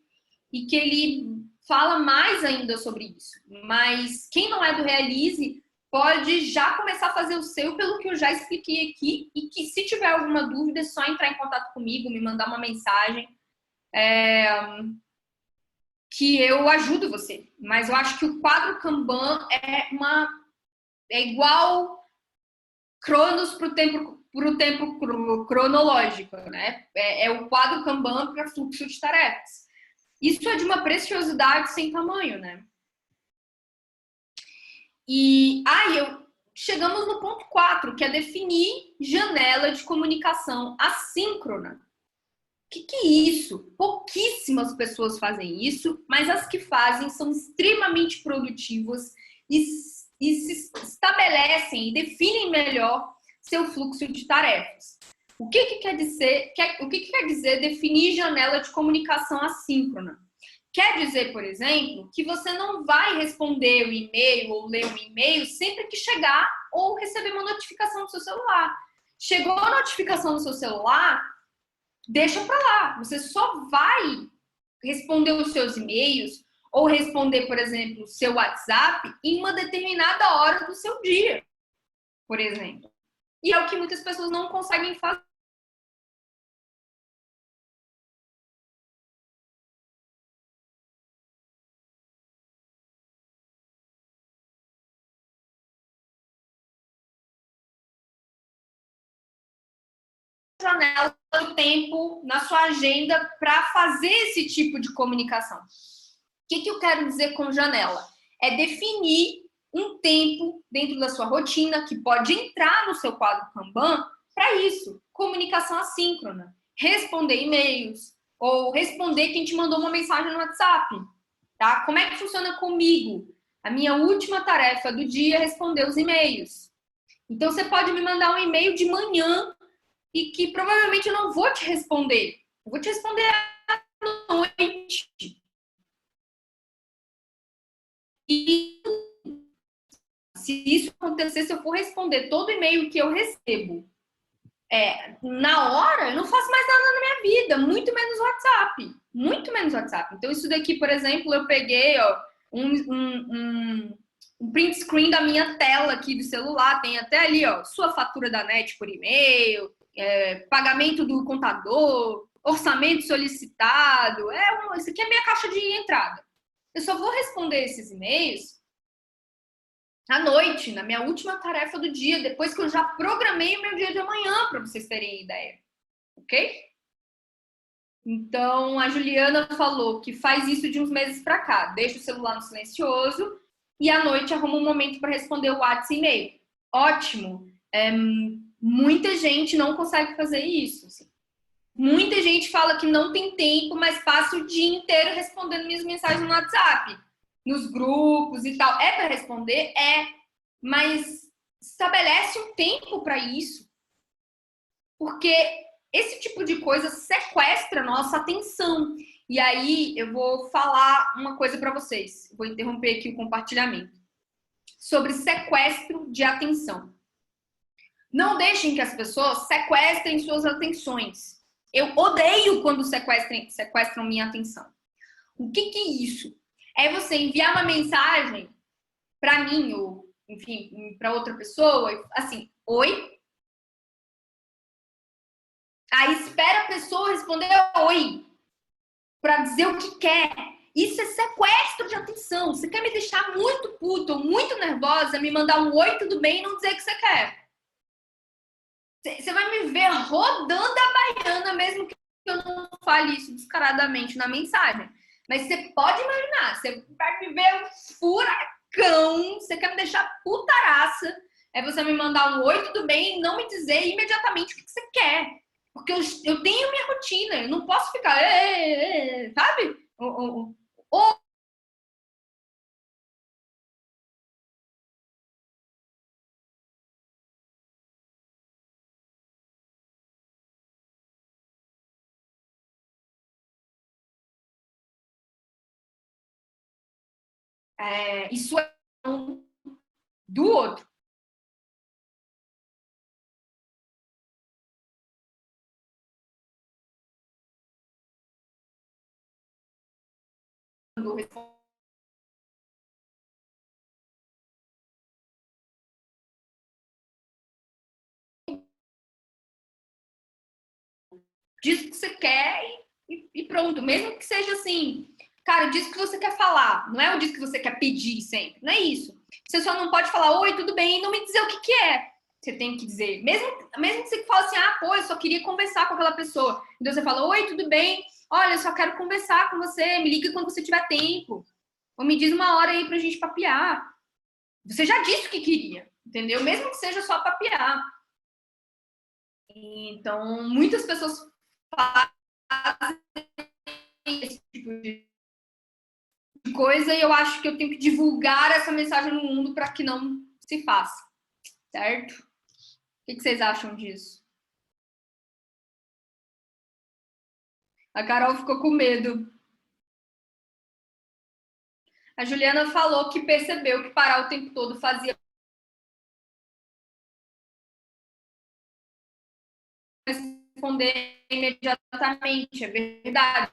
e que ele fala mais ainda sobre isso. Mas quem não é do Realize pode já começar a fazer o seu pelo que eu já expliquei aqui, e que se tiver alguma dúvida é só entrar em contato comigo, me mandar uma mensagem, que eu ajudo você. Mas eu acho que o quadro Kanban é igual Cronos para o tempo cronológico, né? É o quadro Kanban para fluxo de tarefas. Isso é de uma preciosidade sem tamanho, né? E aí, chegamos no ponto 4, que é definir janela de comunicação assíncrona. O que é isso? Pouquíssimas pessoas fazem isso, mas as que fazem são extremamente produtivas e se estabelecem e definem melhor seu fluxo de tarefas. O que quer dizer definir janela de comunicação assíncrona? Quer dizer, por exemplo, que você não vai responder o e-mail ou ler o e-mail sempre que chegar ou receber uma notificação no seu celular. Chegou a notificação no seu celular, deixa para lá. Você só vai responder os seus e-mails ou responder, por exemplo, o seu WhatsApp em uma determinada hora do seu dia, por exemplo. E é o que muitas pessoas não conseguem fazer. Janela do tempo na sua agenda para fazer esse tipo de comunicação. O que eu quero dizer com janela? É definir um tempo dentro da sua rotina que pode entrar no seu quadro Kanban para isso, comunicação assíncrona, responder e-mails ou responder quem te mandou uma mensagem no WhatsApp, tá? Como é que funciona comigo? A minha última tarefa do dia é responder os e-mails. Então você pode me mandar um e-mail de manhã e que provavelmente eu não vou te responder. Eu vou te responder à noite. E se isso acontecer, se eu for responder todo e-mail que eu recebo na hora, eu não faço mais nada na minha vida, muito menos WhatsApp. Muito menos WhatsApp. Então, isso daqui, por exemplo, eu peguei um print screen da minha tela aqui do celular, tem até ali, ó, sua fatura da NET por e-mail, pagamento do contador, orçamento solicitado. Isso aqui é minha caixa de entrada. Eu só vou responder esses e-mails à noite, na minha última tarefa do dia, depois que eu já programei o meu dia de amanhã, para vocês terem ideia. Ok? Então, a Juliana falou que faz isso de uns meses para cá. Deixa o celular no silencioso e à noite arruma um momento para responder o WhatsApp e e-mail. Ótimo. Muita gente não consegue fazer isso. Assim. Muita gente fala que não tem tempo, mas passa o dia inteiro respondendo minhas mensagens no WhatsApp, nos grupos e tal. É para responder? É. Mas estabelece um tempo para isso. Porque esse tipo de coisa sequestra a nossa atenção. E aí eu vou falar uma coisa para vocês. Vou interromper aqui o compartilhamento. Sobre sequestro de atenção. Não deixem que as pessoas sequestrem suas atenções. Eu odeio quando sequestram minha atenção. O que é isso? É você enviar uma mensagem para mim, ou enfim, para outra pessoa, assim, oi. Aí espera a pessoa responder oi. para dizer o que quer. Isso é sequestro de atenção. Você quer me deixar muito puto ou muito nervosa, me mandar um oi, tudo bem e não dizer o que você quer. Você vai me ver rodando a baiana, mesmo que eu não fale isso descaradamente na mensagem. Mas você pode imaginar, você vai me ver um furacão, você quer me deixar putaraça, é você me mandar um oi, tudo bem, e não me dizer imediatamente o que você quer. Porque eu tenho minha rotina, eu não posso ficar, sabe? Isso é um do outro. Diz o que você quer e pronto. Mesmo que seja assim, cara, diz o que você quer falar. Não é o diz que você quer pedir sempre. Não é isso. Você só não pode falar, oi, tudo bem, e não me dizer o que é. Você tem que dizer. Mesmo que você fale assim, ah, pô, eu só queria conversar com aquela pessoa. Então você fala, oi, tudo bem? Olha, eu só quero conversar com você. Me liga quando você tiver tempo. Ou me diz uma hora aí pra gente papear. Você já disse o que queria, entendeu? Mesmo que seja só papear. Então, muitas pessoas fazem esse tipo de coisa e eu acho que eu tenho que divulgar essa mensagem no mundo para que não se faça, certo? O que vocês acham disso? A Carol ficou com medo. A Juliana falou que percebeu que parar o tempo todo fazia responder imediatamente, é verdade.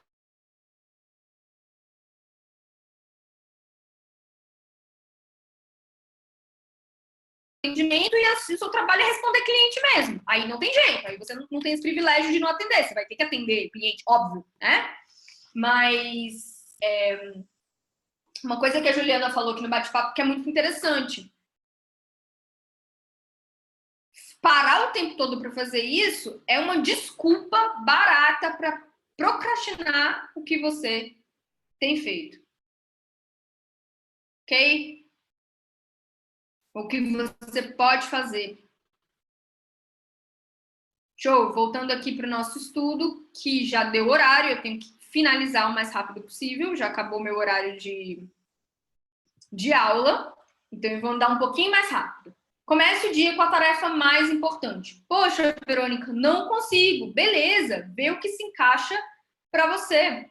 Atendimento e o seu trabalho é responder cliente mesmo. Aí não tem jeito, aí você não tem esse privilégio de não atender, você vai ter que atender cliente, óbvio, né? Mas uma coisa que a Juliana falou aqui no bate-papo que é muito interessante. Parar o tempo todo para fazer isso é uma desculpa barata para procrastinar o que você tem feito. Ok? O que você pode fazer. Show! Voltando aqui para o nosso estudo, que já deu horário, eu tenho que finalizar o mais rápido possível, já acabou meu horário de aula, então eu vou andar um pouquinho mais rápido. Comece o dia com a tarefa mais importante. Poxa, Verônica, não consigo. Beleza, vê o que se encaixa para você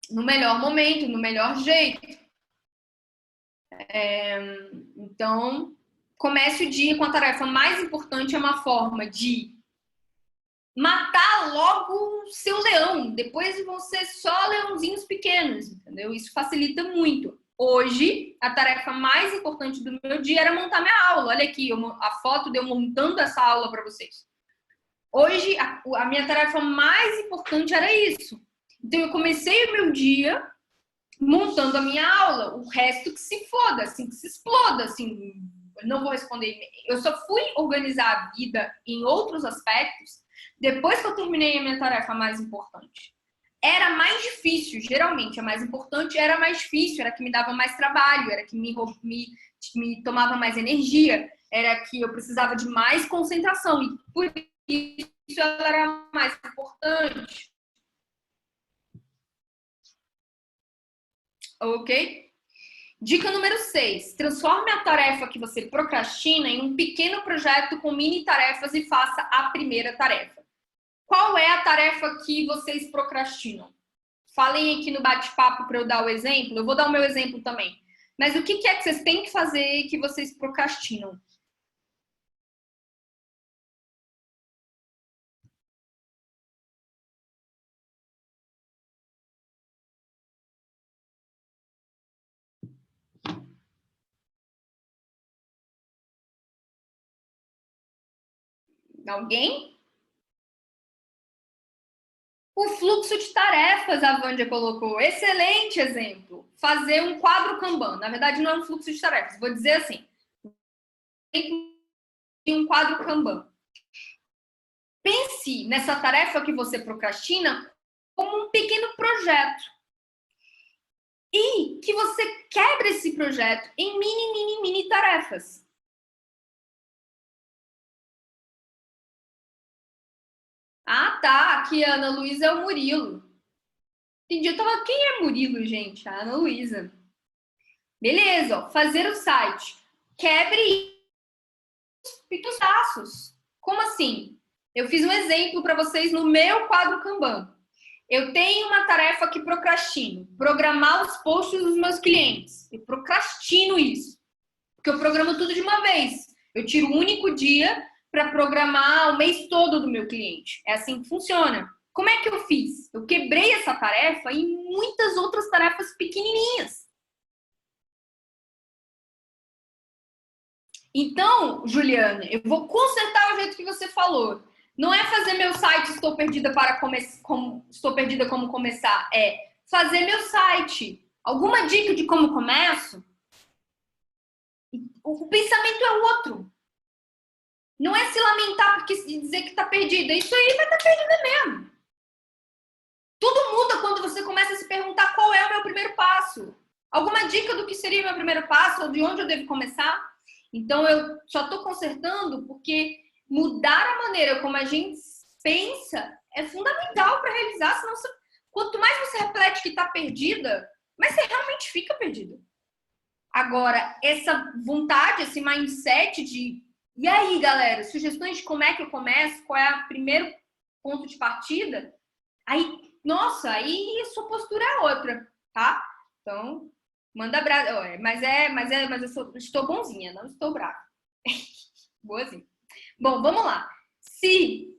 no melhor momento, no melhor jeito. Então, comece o dia com a tarefa mais importante, é uma forma de matar logo o seu leão. Depois vão ser só leãozinhos pequenos, entendeu? Isso facilita muito. Hoje, a tarefa mais importante do meu dia era montar minha aula. Olha aqui a foto de eu montando essa aula para vocês. Hoje, a minha tarefa mais importante era isso. Então, eu comecei o meu dia montando a minha aula. O resto que se foda, assim, que se exploda, assim. Eu não vou responder. Eu só fui organizar a vida em outros aspectos depois que eu terminei a minha tarefa mais importante. Era mais difícil, geralmente, a mais importante era mais difícil, era que me dava mais trabalho, era que me tomava mais energia, era que eu precisava de mais concentração. E por isso ela era mais importante. Ok? Dica número 6. Transforme a tarefa que você procrastina em um pequeno projeto com mini tarefas e faça a primeira tarefa. Qual é a tarefa que vocês procrastinam? Falem aqui no bate-papo para eu dar o exemplo. Eu vou dar o meu exemplo também. Mas o que é que vocês têm que fazer que vocês procrastinam? Alguém? O fluxo de tarefas, a Vândia colocou. Excelente exemplo. Fazer um quadro Kanban. Na verdade, não é um fluxo de tarefas. Vou dizer assim. Um quadro Kanban. Pense nessa tarefa que você procrastina como um pequeno projeto. E que você quebre esse projeto em mini tarefas. Ah, tá. Aqui a Ana Luísa é o Murilo. Entendi. Eu tava... Quem é Murilo, gente? A Ana Luísa. Beleza, ó. Fazer o site. Quebre pequenos passos. Como assim? Eu fiz um exemplo para vocês no meu quadro Kanban. Eu tenho uma tarefa que procrastino. Programar os posts dos meus clientes. Eu procrastino isso. Porque eu programo tudo de uma vez. Eu tiro um único dia para programar o mês todo do meu cliente. É assim que funciona. Como é que eu fiz? Eu quebrei essa tarefa em muitas outras tarefas pequenininhas. Então, Juliana, eu vou consertar o jeito que você falou. Não é fazer meu site estou perdida estou perdida como começar, é fazer meu site. Alguma dica de como começo? O pensamento é outro. Não é se lamentar porque dizer que está perdida. Isso aí vai estar perdida mesmo. Tudo muda quando você começa a se perguntar qual é o meu primeiro passo. Alguma dica do que seria o meu primeiro passo ou de onde eu devo começar? Então, eu só estou consertando porque mudar a maneira como a gente pensa é fundamental para realizar, senão quanto mais você reflete que está perdida, mais você realmente fica perdida. Agora, essa vontade, esse mindset de... E aí, galera, sugestões de como é que eu começo, qual é o primeiro ponto de partida? Aí, nossa, aí a sua postura é outra, tá? Então... Manda brasa. Mas eu estou bonzinha, não estou brava. Boazinha. Bom, vamos lá. Se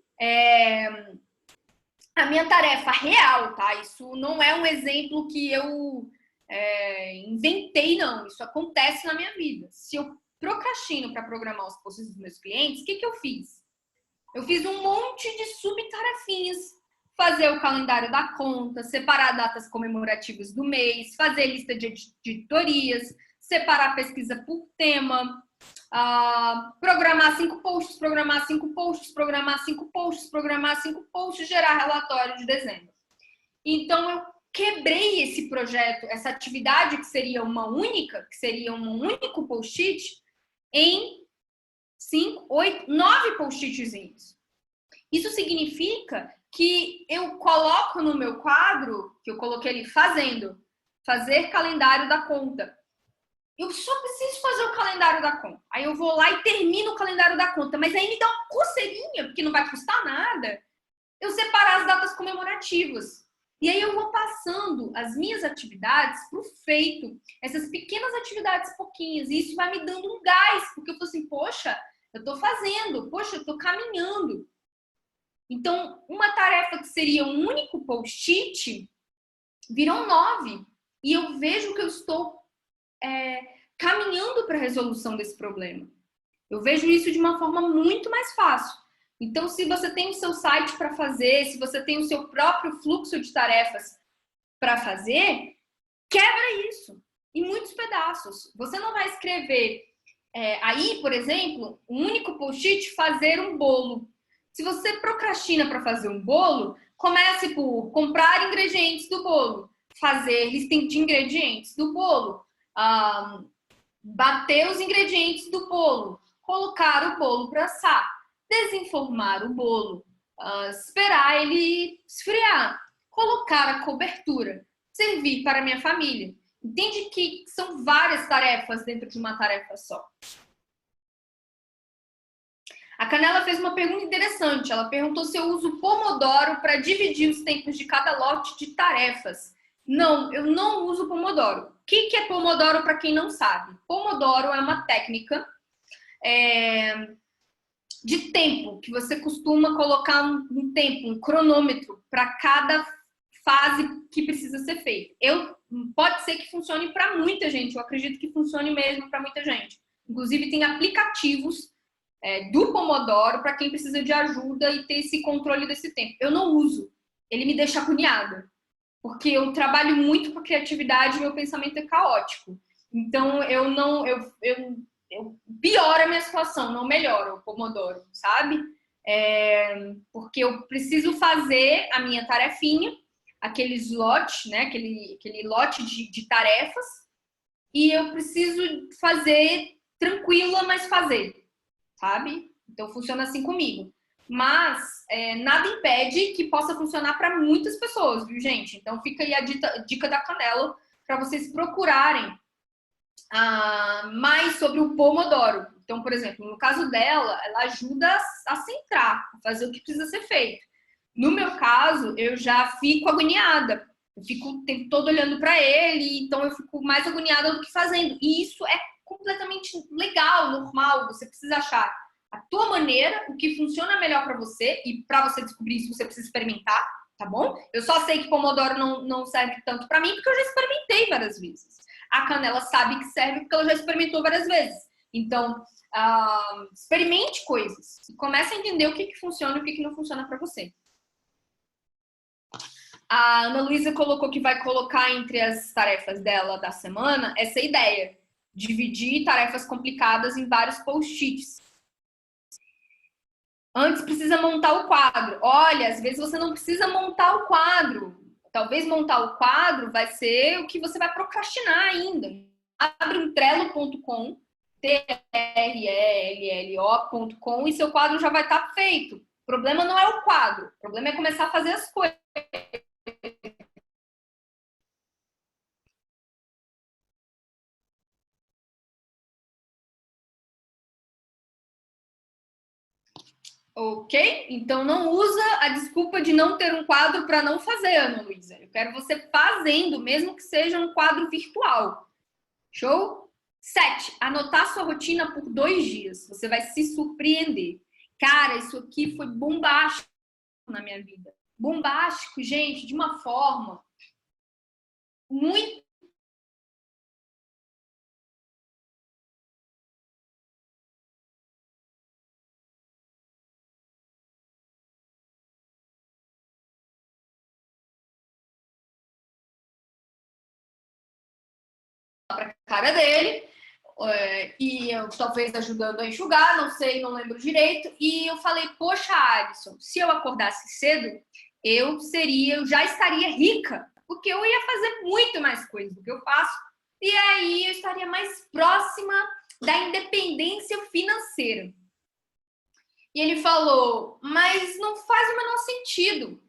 a minha tarefa real, tá? Isso não é um exemplo que eu inventei, não. Isso acontece na minha vida. Se eu procrastino para programar os posts dos meus clientes, o que eu fiz? Eu fiz um monte de subtarefinhas. Fazer o calendário da conta, separar datas comemorativas do mês, fazer lista de editorias, separar pesquisa por tema, programar 5 posts, programar 5 posts, programar 5 posts, programar 5 posts, gerar relatório de dezembro. Então, eu quebrei esse projeto, essa atividade que seria uma única, que seria um único post-it, em 5, 8, 9 post-itzinhos. Isso significa que eu coloco no meu quadro, que eu coloquei ali, fazer calendário da conta. Eu só preciso fazer o calendário da conta. Aí eu vou lá e termino o calendário da conta, mas aí me dá uma coceirinha, porque não vai custar nada, eu separar as datas comemorativas. E aí eu vou passando as minhas atividades pro feito, essas pequenas atividades pouquinhas, e isso vai me dando um gás, porque eu tô assim, poxa, eu tô fazendo, poxa, eu tô caminhando. Então, uma tarefa que seria um único post-it, viram 9. E eu vejo que eu estou caminhando para a resolução desse problema. Eu vejo isso de uma forma muito mais fácil. Então, se você tem o seu site para fazer, se você tem o seu próprio fluxo de tarefas para fazer, quebra isso em muitos pedaços. Você não vai escrever aí, por exemplo, um único post-it, fazer um bolo. Se você procrastina para fazer um bolo, comece por comprar ingredientes do bolo, fazer listing de ingredientes do bolo, bater os ingredientes do bolo, colocar o bolo para assar, desenformar o bolo, esperar ele esfriar, colocar a cobertura, servir para a minha família. Entende que são várias tarefas dentro de uma tarefa só. A Canela fez uma pergunta interessante. Ela perguntou se eu uso Pomodoro para dividir os tempos de cada lote de tarefas. Não, eu não uso Pomodoro. O que é Pomodoro para quem não sabe? Pomodoro é uma técnica de tempo, que você costuma colocar um tempo, um cronômetro para cada fase que precisa ser feita. Pode ser que funcione para muita gente. Eu acredito que funcione mesmo para muita gente. Inclusive, tem aplicativos do Pomodoro para quem precisa de ajuda e ter esse controle desse tempo. Eu não uso. ele me deixa agoniada. Porque eu trabalho muito com a criatividade e meu pensamento é caótico. Então, eu pioro a minha situação, não melhoro o Pomodoro, sabe? Porque eu preciso fazer a minha tarefinha, aquele slot, né? Aquele lote de tarefas, e eu preciso fazer tranquila, mas fazer, sabe? Então, funciona assim comigo. Mas nada impede que possa funcionar para muitas pessoas, viu, gente? Então, fica aí a dica da Canela para vocês procurarem mais sobre o Pomodoro. Então, por exemplo, no caso dela, ela ajuda a centrar, a fazer o que precisa ser feito. No meu caso, eu já fico agoniada. Eu fico o tempo todo olhando para ele, então eu fico mais agoniada do que fazendo. E isso é completamente legal, normal. Você precisa achar a tua maneira, o que funciona melhor para você, e para você descobrir isso, você precisa experimentar, tá bom? Eu só sei que Pomodoro não serve tanto para mim, porque eu já experimentei várias vezes. A Canela sabe que serve porque ela já experimentou várias vezes. Então, experimente coisas e comece a entender o que funciona e o que não funciona para você. A Ana Luísa colocou que vai colocar entre as tarefas dela da semana essa ideia. Dividir tarefas complicadas em vários post-its. Antes precisa montar o quadro. Olha, às vezes você não precisa montar o quadro. Talvez montar o quadro vai ser o que você vai procrastinar ainda. Abre um trello.com, trello.com, e seu quadro já vai estar feito. O problema não é o quadro, o problema é começar a fazer as coisas. Ok? Então não usa a desculpa de não ter um quadro para não fazer, Ana Luísa. Eu quero você fazendo, mesmo que seja um quadro virtual. Show? 7. Anotar sua rotina por 2 dias. Você vai se surpreender. Cara, isso aqui foi bombástico na minha vida. Bombástico, gente, de uma forma muito para a cara dele. E eu talvez ajudando a enxugar, não sei, não lembro direito. E eu falei, poxa, Alisson, se eu acordasse cedo, eu já estaria rica, porque eu ia fazer muito mais coisas do que eu faço. E aí eu estaria mais próxima da independência financeira. E ele falou, mas não faz o menor sentido,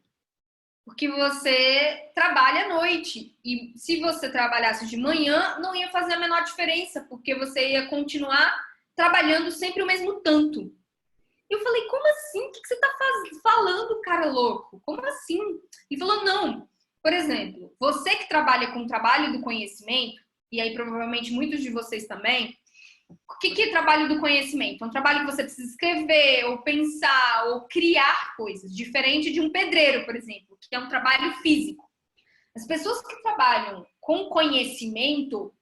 porque você trabalha à noite. E se você trabalhasse de manhã, não ia fazer a menor diferença, porque você ia continuar trabalhando sempre o mesmo tanto. Eu falei, como assim? O que você está falando, cara louco? Como assim? E falou, não. Por exemplo, você que trabalha com o trabalho do conhecimento, e aí provavelmente muitos de vocês também, o que é trabalho do conhecimento? É um trabalho que você precisa escrever, ou pensar, ou criar coisas, diferente de um pedreiro, por exemplo, que é um trabalho físico. As pessoas que trabalham com conhecimento,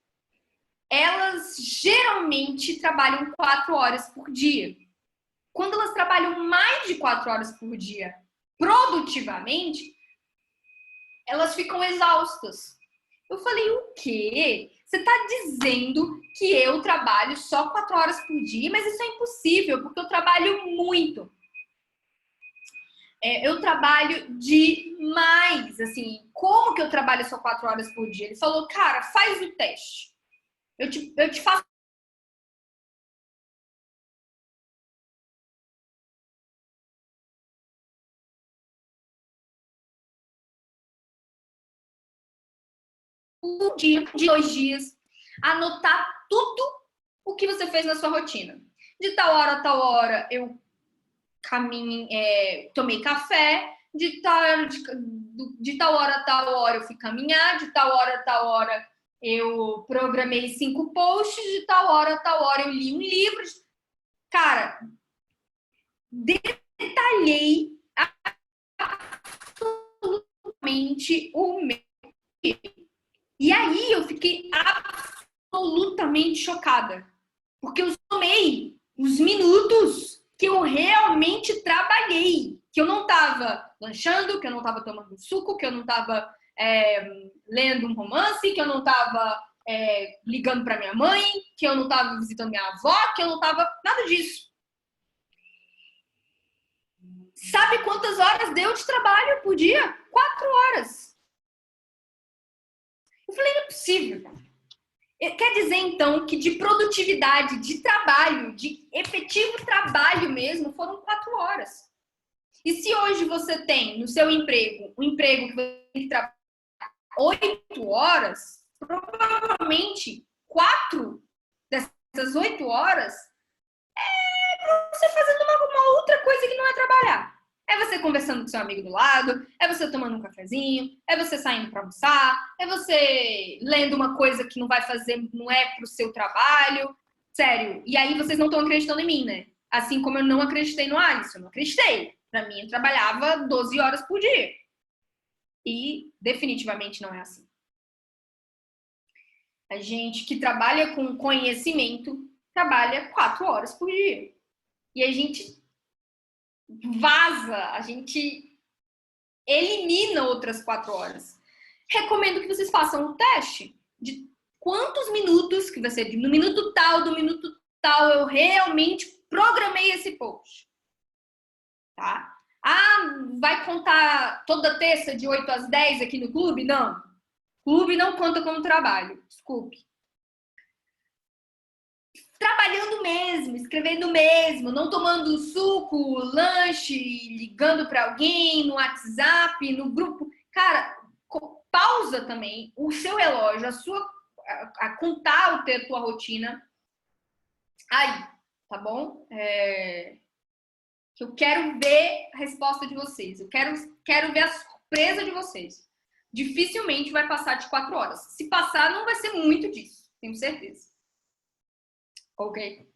elas geralmente trabalham 4 horas por dia. Quando elas trabalham mais de 4 horas por dia produtivamente, elas ficam exaustas. Eu falei, o quê? Você está dizendo que eu trabalho só 4 horas por dia? Mas isso é impossível, porque eu trabalho muito. Eu trabalho demais, assim. Como que eu trabalho só 4 horas por dia? Ele falou, cara, faz o teste. Eu te faço um dia, de 2 dias, anotar tudo o que você fez na sua rotina. De tal hora a tal hora eu tomei café, de tal hora a tal hora eu fui caminhar, de tal hora a tal hora eu programei 5 posts, de tal hora a tal hora eu li um livro. Cara, detalhei absolutamente o meu. E aí eu fiquei absolutamente chocada, porque eu somei os minutos que eu realmente trabalhei, que eu não estava lanchando, que eu não estava tomando suco, que eu não estava lendo um romance, que eu não estava ligando para minha mãe, que eu não estava visitando minha avó, que eu não estava... Nada disso. Sabe quantas horas deu de trabalho por dia? 4 horas. Eu falei, não é possível. Quer dizer, então, que de produtividade, de trabalho, de efetivo trabalho mesmo, foram 4 horas. E se hoje você tem no seu emprego, um emprego que você tem que trabalhar 8 horas, provavelmente 4 dessas 8 horas é você fazendo uma outra coisa que não é trabalhar. É você conversando com seu amigo do lado, é você tomando um cafezinho, é você saindo para almoçar, é você lendo uma coisa que não vai fazer, não é pro seu trabalho. Sério. E aí vocês não estão acreditando em mim, né? Assim como eu não acreditei no Alisson, eu não acreditei. Para mim, eu trabalhava 12 horas por dia. E definitivamente não é assim. A gente que trabalha com conhecimento trabalha 4 horas por dia. E a gente vaza, a gente elimina outras 4 horas. Recomendo que vocês façam um teste de quantos minutos, que vai ser no minuto tal, do minuto tal, eu realmente programei esse post. Tá? Ah, vai contar toda terça de 8 às 10 aqui no clube? Não. Clube não conta como trabalho, desculpe. Trabalhando mesmo, escrevendo mesmo, não tomando suco, lanche, ligando para alguém no WhatsApp, no grupo. Cara, pausa também o seu relógio, a contar a tua rotina. Aí, tá bom? Que eu quero ver a resposta de vocês. Eu quero ver a surpresa de vocês. Dificilmente vai passar de 4 horas. Se passar, não vai ser muito disso, tenho certeza. Ok?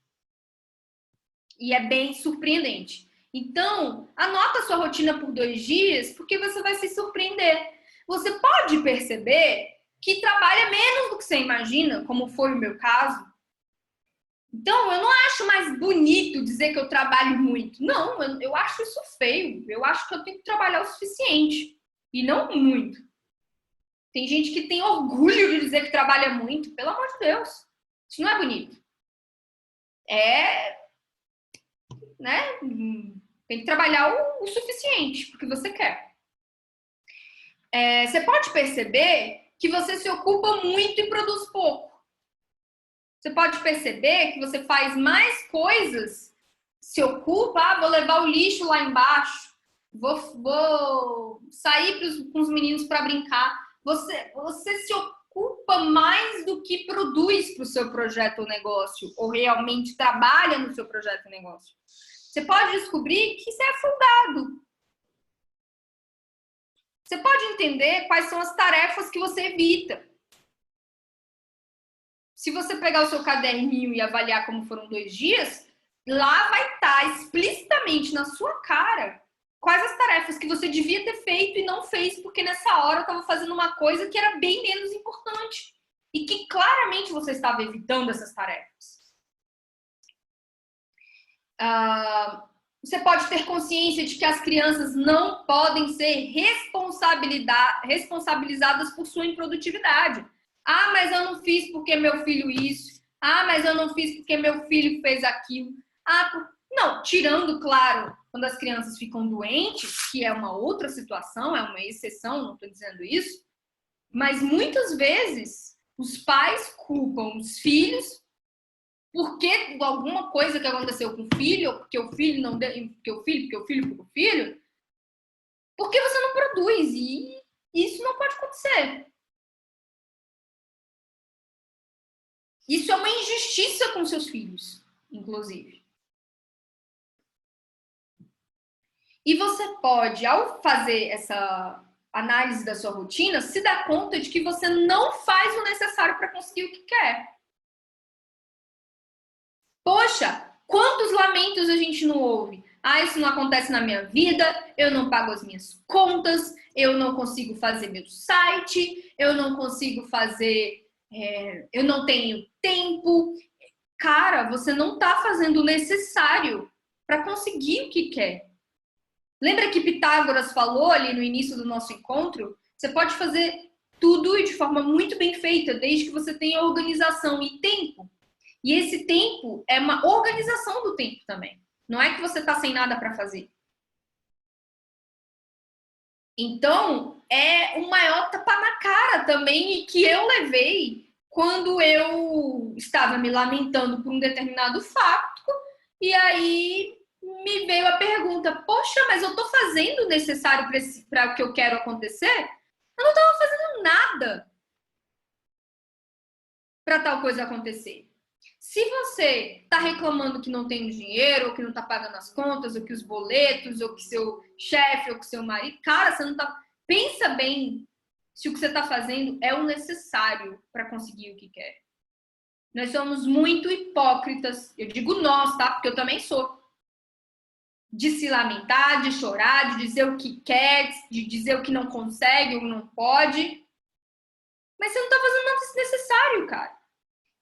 E é bem surpreendente. Então, anota a sua rotina por 2 dias, porque você vai se surpreender. Você pode perceber que trabalha menos do que você imagina, como foi o meu caso. Então, eu não acho mais bonito dizer que eu trabalho muito. Não, eu acho isso feio. Eu acho que eu tenho que trabalhar o suficiente. E não muito. Tem gente que tem orgulho de dizer que trabalha muito. Pelo amor de Deus. Isso não é bonito. Né? Tem que trabalhar o suficiente, porque você quer. Você pode perceber que você se ocupa muito e produz pouco. Você pode perceber que você faz mais coisas, se ocupa, vou levar o lixo lá embaixo, vou sair com os meninos para brincar. Você se ocupa mais do que produz para o seu projeto ou negócio, ou realmente trabalha no seu projeto ou negócio. Você pode descobrir que você é folgado. Você pode entender quais são as tarefas que você evita. Se você pegar o seu caderninho e avaliar como foram 2 dias, lá vai estar explicitamente na sua cara quais as tarefas que você devia ter feito e não fez, porque nessa hora estava fazendo uma coisa que era bem menos importante e que claramente você estava evitando essas tarefas. Você pode ter consciência de que as crianças não podem ser responsabilizadas por sua improdutividade. Ah, mas eu não fiz porque meu filho isso. Ah, mas eu não fiz porque meu filho fez aquilo. Não, tirando, claro, quando as crianças ficam doentes, que é uma outra situação, é uma exceção, não estou dizendo isso. Mas muitas vezes os pais culpam os filhos porque alguma coisa que aconteceu com o filho, ou porque o filho não deu, porque o filho, porque você não produz, e isso não pode acontecer. Isso é uma injustiça com seus filhos, inclusive. E você pode, ao fazer essa análise da sua rotina, se dar conta de que você não faz o necessário para conseguir o que quer. Poxa, quantos lamentos a gente não ouve? Ah, isso não acontece na minha vida, eu não pago as minhas contas, eu não consigo fazer meu site, eu não consigo fazer, eu não tenho tempo. Cara, você não está fazendo o necessário para conseguir o que quer. Lembra que Pitágoras falou ali no início do nosso encontro? Você pode fazer tudo e de forma muito bem feita, desde que você tenha organização e tempo. E esse tempo é uma organização do tempo também. Não é que você está sem nada para fazer. Então, é o maior tapa na cara também que eu levei quando eu estava me lamentando por um determinado fato, e aí me veio a pergunta, poxa, mas eu estou fazendo o necessário para o que eu quero acontecer? Eu não estava fazendo nada para tal coisa acontecer. Se você está reclamando que não tem dinheiro, ou que não está pagando as contas, ou que os boletos, ou que seu chefe, ou que seu marido, cara, você não está... Pensa bem se o que você está fazendo é o necessário para conseguir o que quer. Nós somos muito hipócritas, eu digo nós, tá? Porque eu também sou. De se lamentar, de chorar, de dizer o que quer, de dizer o que não consegue ou não pode. Mas você não está fazendo nada desnecessário, cara.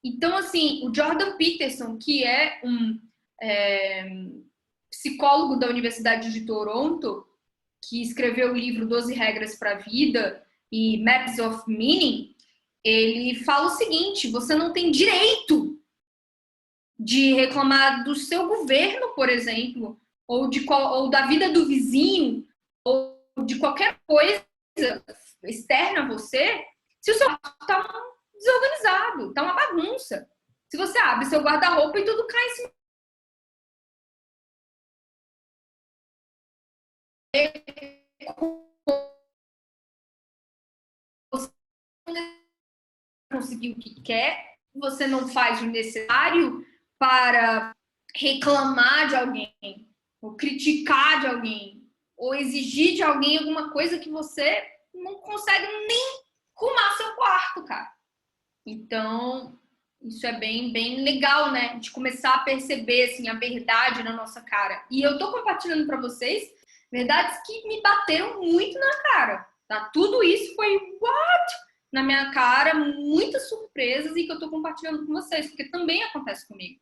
Então, assim, o Jordan Peterson, que é um psicólogo da Universidade de Toronto, que escreveu o livro 12 Regras para a Vida e Maps of Meaning, ele fala o seguinte, você não tem direito de reclamar do seu governo, por exemplo, ou da vida do vizinho, ou de qualquer coisa externa a você, se o seu quarto está desorganizado, está uma bagunça. Se você abre seu guarda-roupa e tudo cai em cima. Você não conseguiu o que quer, você não faz o necessário para reclamar de alguém, ou criticar de alguém, ou exigir de alguém alguma coisa que você não consegue nem arrumar seu quarto, cara. Então, isso é bem legal, né? De começar a perceber, assim, a verdade na nossa cara. E eu tô compartilhando para vocês verdades que me bateram muito na cara, tá? Tudo isso foi what? Na minha cara, muitas surpresas e que eu tô compartilhando com vocês, porque também acontece comigo.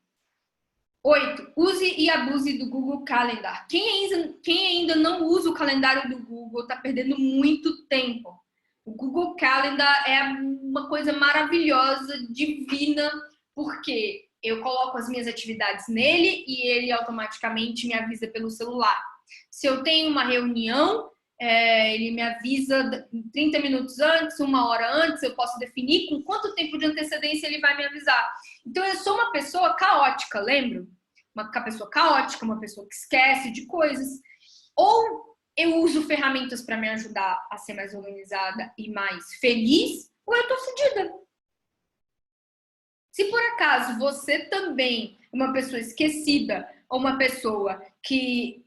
8. Use e abuse do Google Calendar. Quem ainda não usa o calendário do Google está perdendo muito tempo. O Google Calendar é uma coisa maravilhosa, divina, porque eu coloco as minhas atividades nele e ele automaticamente me avisa pelo celular. Se eu tenho uma reunião, ele me avisa 30 minutos antes, 1 hora antes, eu posso definir com quanto tempo de antecedência ele vai me avisar. Então, eu sou uma pessoa caótica, lembro? Uma pessoa caótica, uma pessoa que esquece de coisas. Ou eu uso ferramentas para me ajudar a ser mais organizada e mais feliz, ou eu tô fodida. Se por acaso você também é uma pessoa esquecida, ou uma pessoa que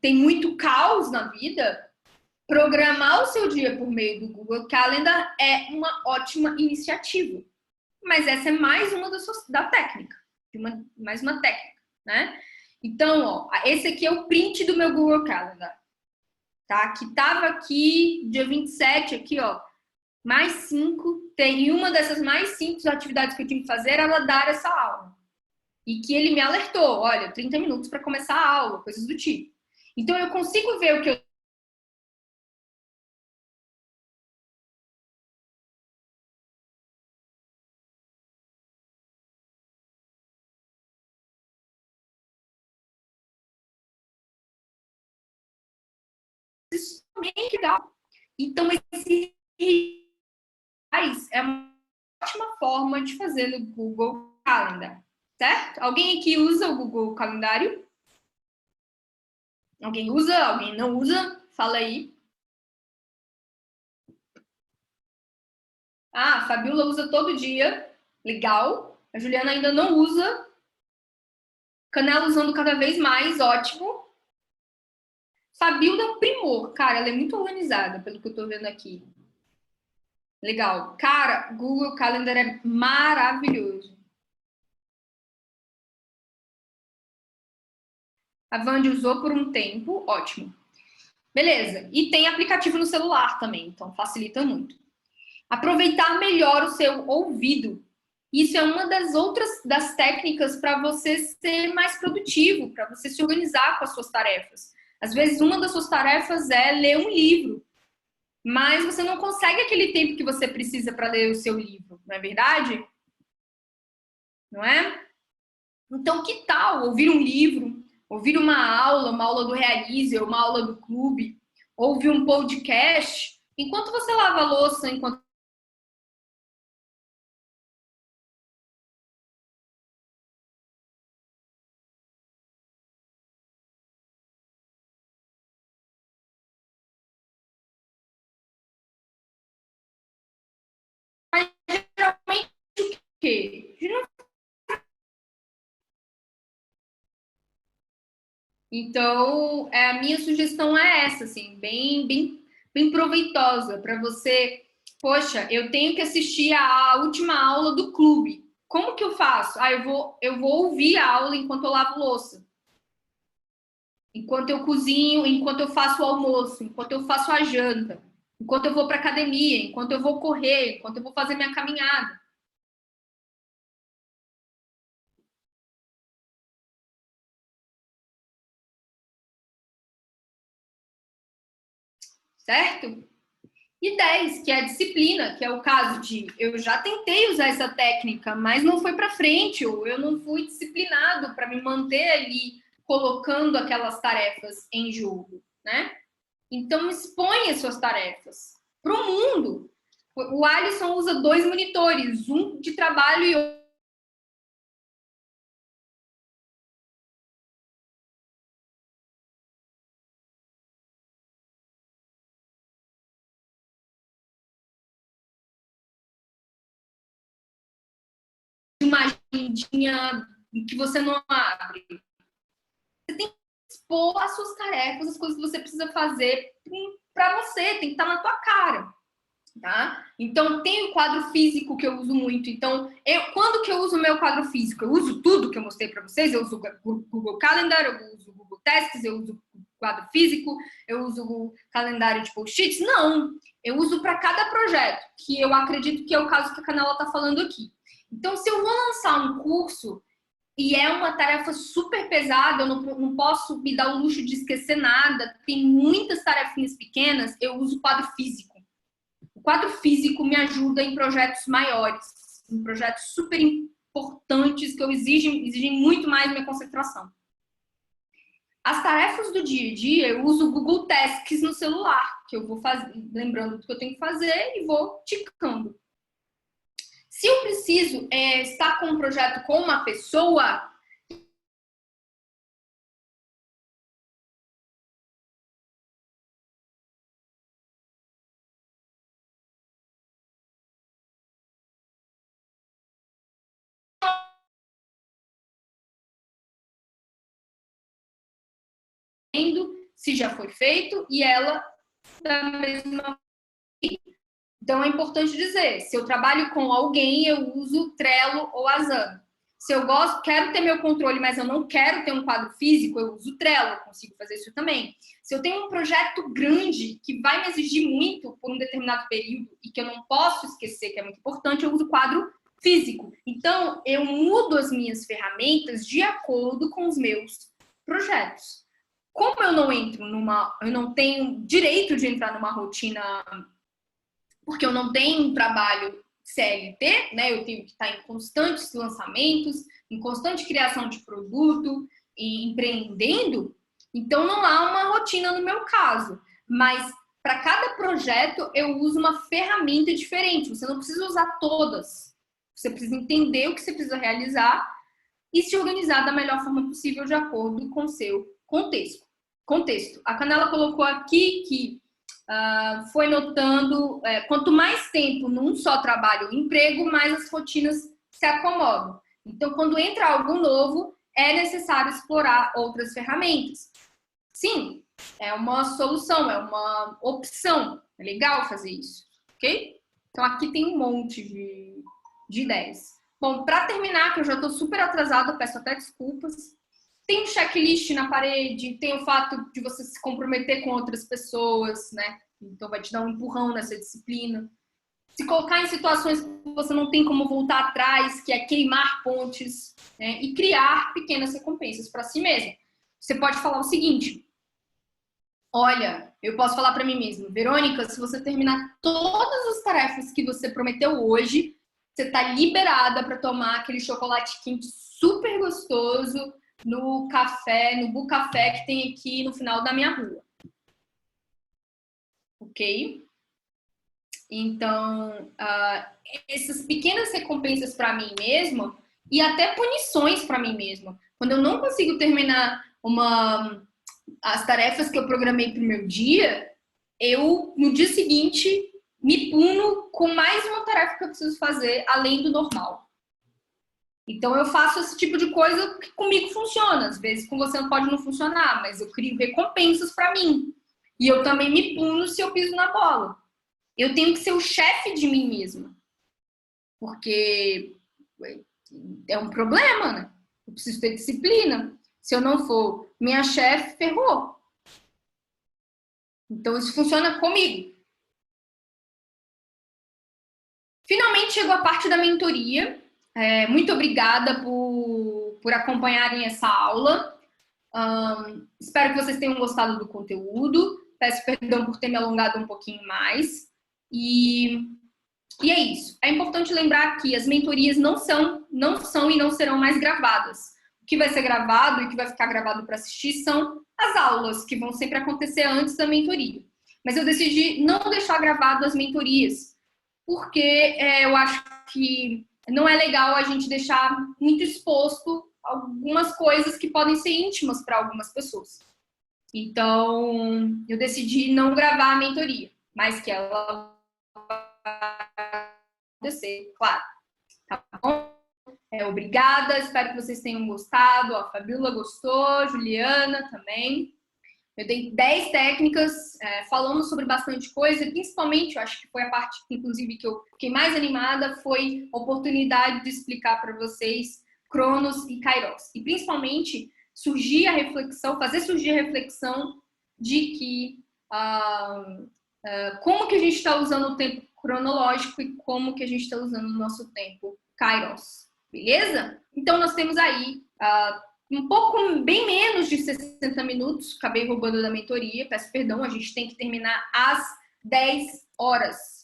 tem muito caos na vida, programar o seu dia por meio do Google Calendar é uma ótima iniciativa. Mas essa é mais uma da técnica. Mais uma técnica, né? Então, ó, esse aqui é o print do meu Google Calendar. Tá? Que tava aqui, dia 27, aqui, ó. Mais 5. E uma dessas mais 5 atividades que eu tinha que fazer era dar essa aula. E que ele me alertou, olha, 30 minutos para começar a aula, coisas do tipo. Então, eu consigo ver o que eu isso também é legal. Então, esse é uma ótima forma de fazer no Google Calendar, certo? Alguém aqui usa o Google Calendário? Alguém usa? Alguém não usa? Fala aí. Ah, a Fabiola usa todo dia. Legal. A Juliana ainda não usa. Canela usando cada vez mais. Ótimo. Fabiola é um primor. Cara, ela é muito organizada, pelo que eu tô vendo aqui. Legal. Cara, Google Calendar é maravilhoso. A Vandy usou por um tempo. Ótimo. Beleza. E tem aplicativo no celular também, então facilita muito. Aproveitar melhor o seu ouvido. Isso é uma das outras das técnicas para você ser mais produtivo, para você se organizar com as suas tarefas. Às vezes, uma das suas tarefas é ler um livro, mas você não consegue aquele tempo que você precisa para ler o seu livro, não é verdade? Não é? Então, que tal ouvir um livro, ouvir uma aula do Realize, uma aula do clube, ouvir um podcast, enquanto você lava a louça, enquanto geralmente o quê? Então, a minha sugestão é essa, assim, bem proveitosa para você. Poxa, eu tenho que assistir a última aula do clube. Como que eu faço? Eu vou ouvir a aula enquanto eu lavo louça, enquanto eu cozinho, enquanto eu faço o almoço, enquanto eu faço a janta, enquanto eu vou para academia, enquanto eu vou correr, enquanto eu vou fazer minha caminhada. Certo? E 10, que é a disciplina, que é o caso de eu já tentei usar essa técnica, mas não foi para frente, ou eu não fui disciplinado para me manter ali colocando aquelas tarefas em jogo, né? Então exponha suas tarefas para o mundo. O Alisson usa 2 monitores, um de trabalho e outro de uma agendinha que você não abre. Você tem que expor as suas tarefas, as coisas que você precisa fazer para você, tem que estar na tua cara. Tá? Então, tem o quadro físico que eu uso muito. Então, quando que eu uso o meu quadro físico? Eu uso tudo que eu mostrei para vocês. Eu uso o Google Calendar, eu uso o Google Tasks, eu uso o quadro físico, eu uso o calendário de post-its. Não, eu uso para cada projeto, que eu acredito que é o caso que a Canela está falando aqui. Então, se eu vou lançar um curso e é uma tarefa super pesada, eu não posso me dar o luxo de esquecer nada, tem muitas tarefinhas pequenas, eu uso o quadro físico. O quadro físico me ajuda em projetos maiores, em projetos super importantes que exigem muito mais minha concentração. As tarefas do dia a dia, eu uso o Google Tasks no celular, que eu vou lembrando do que eu tenho que fazer e vou ticando. Se eu preciso estar com um projeto com uma pessoa, se já foi feito, e ela da mesma. Então é importante dizer, se eu trabalho com alguém, eu uso Trello ou Asana. Se eu quero ter meu controle, mas eu não quero ter um quadro físico, eu uso Trello, eu consigo fazer isso também. Se eu tenho um projeto grande que vai me exigir muito por um determinado período e que eu não posso esquecer, que é muito importante, eu uso quadro físico. Então, eu mudo as minhas ferramentas de acordo com os meus projetos. Como eu não tenho direito de entrar numa rotina porque eu não tenho um trabalho CLT, né? Eu tenho que estar em constantes lançamentos, em constante criação de produto e empreendendo. Então não há uma rotina no meu caso, mas para cada projeto eu uso uma ferramenta diferente. Você não precisa usar todas. Você precisa entender o que você precisa realizar e se organizar da melhor forma possível de acordo com o seu contexto. A Canela colocou aqui que foi notando, quanto mais tempo num só trabalho ou emprego, mais as rotinas se acomodam. Então, quando entra algo novo, é necessário explorar outras ferramentas. Sim, é uma solução, é uma opção. É legal fazer isso, ok? Então, aqui tem um monte de ideias. Bom, para terminar, que eu já estou super atrasada, peço até desculpas. Tem um checklist na parede, tem o fato de você se comprometer com outras pessoas, né? Então vai te dar um empurrão nessa disciplina. Se colocar em situações que você não tem como voltar atrás, que é queimar pontes, né? E criar pequenas recompensas para si mesmo. Você pode falar o seguinte: Olha, eu posso falar para mim mesma, Verônica, se você terminar todas as tarefas que você prometeu hoje, você tá liberada para tomar aquele chocolate quente super gostoso no café, no Bu Café que tem aqui no final da minha rua. Ok? Então, essas pequenas recompensas para mim mesma e até punições para mim mesma. Quando eu não consigo terminar as tarefas que eu programei para o meu dia, eu, no dia seguinte, me puno com mais uma tarefa que eu preciso fazer, além do normal. Então, eu faço esse tipo de coisa que comigo funciona. Às vezes, com você não pode não funcionar, mas eu crio recompensas para mim. E eu também me puno se eu piso na bola. Eu tenho que ser o chefe de mim mesma. Porque é um problema, né? Eu preciso ter disciplina. Se eu não for minha chefe, ferrou. Então, isso funciona comigo. Finalmente chegou a parte da mentoria. Muito obrigada por acompanharem essa aula. Espero que vocês tenham gostado do conteúdo. Peço perdão por ter me alongado um pouquinho mais. E é isso. É importante lembrar que as mentorias não são e não serão mais gravadas. O que vai ser gravado e o que vai ficar gravado para assistir são as aulas, que vão sempre acontecer antes da mentoria. Mas eu decidi não deixar gravado as mentorias, porque eu acho que não é legal a gente deixar muito exposto algumas coisas que podem ser íntimas para algumas pessoas. Então, eu decidi não gravar a mentoria, mas que ela vai acontecer, claro. Tá bom? Obrigada, espero que vocês tenham gostado. A Fabíola gostou, Juliana também. Eu dei 10 técnicas, falando sobre bastante coisa, e principalmente, eu acho que foi a parte, inclusive, que eu fiquei mais animada, foi a oportunidade de explicar para vocês Cronos e Kairos. E, principalmente, fazer surgir a reflexão de que como que a gente está usando o tempo cronológico e como que a gente está usando o nosso tempo Kairos. Beleza? Então, nós temos aí um pouco, bem menos de 60 minutos. Acabei roubando da mentoria, peço perdão, a gente tem que terminar às 10 horas.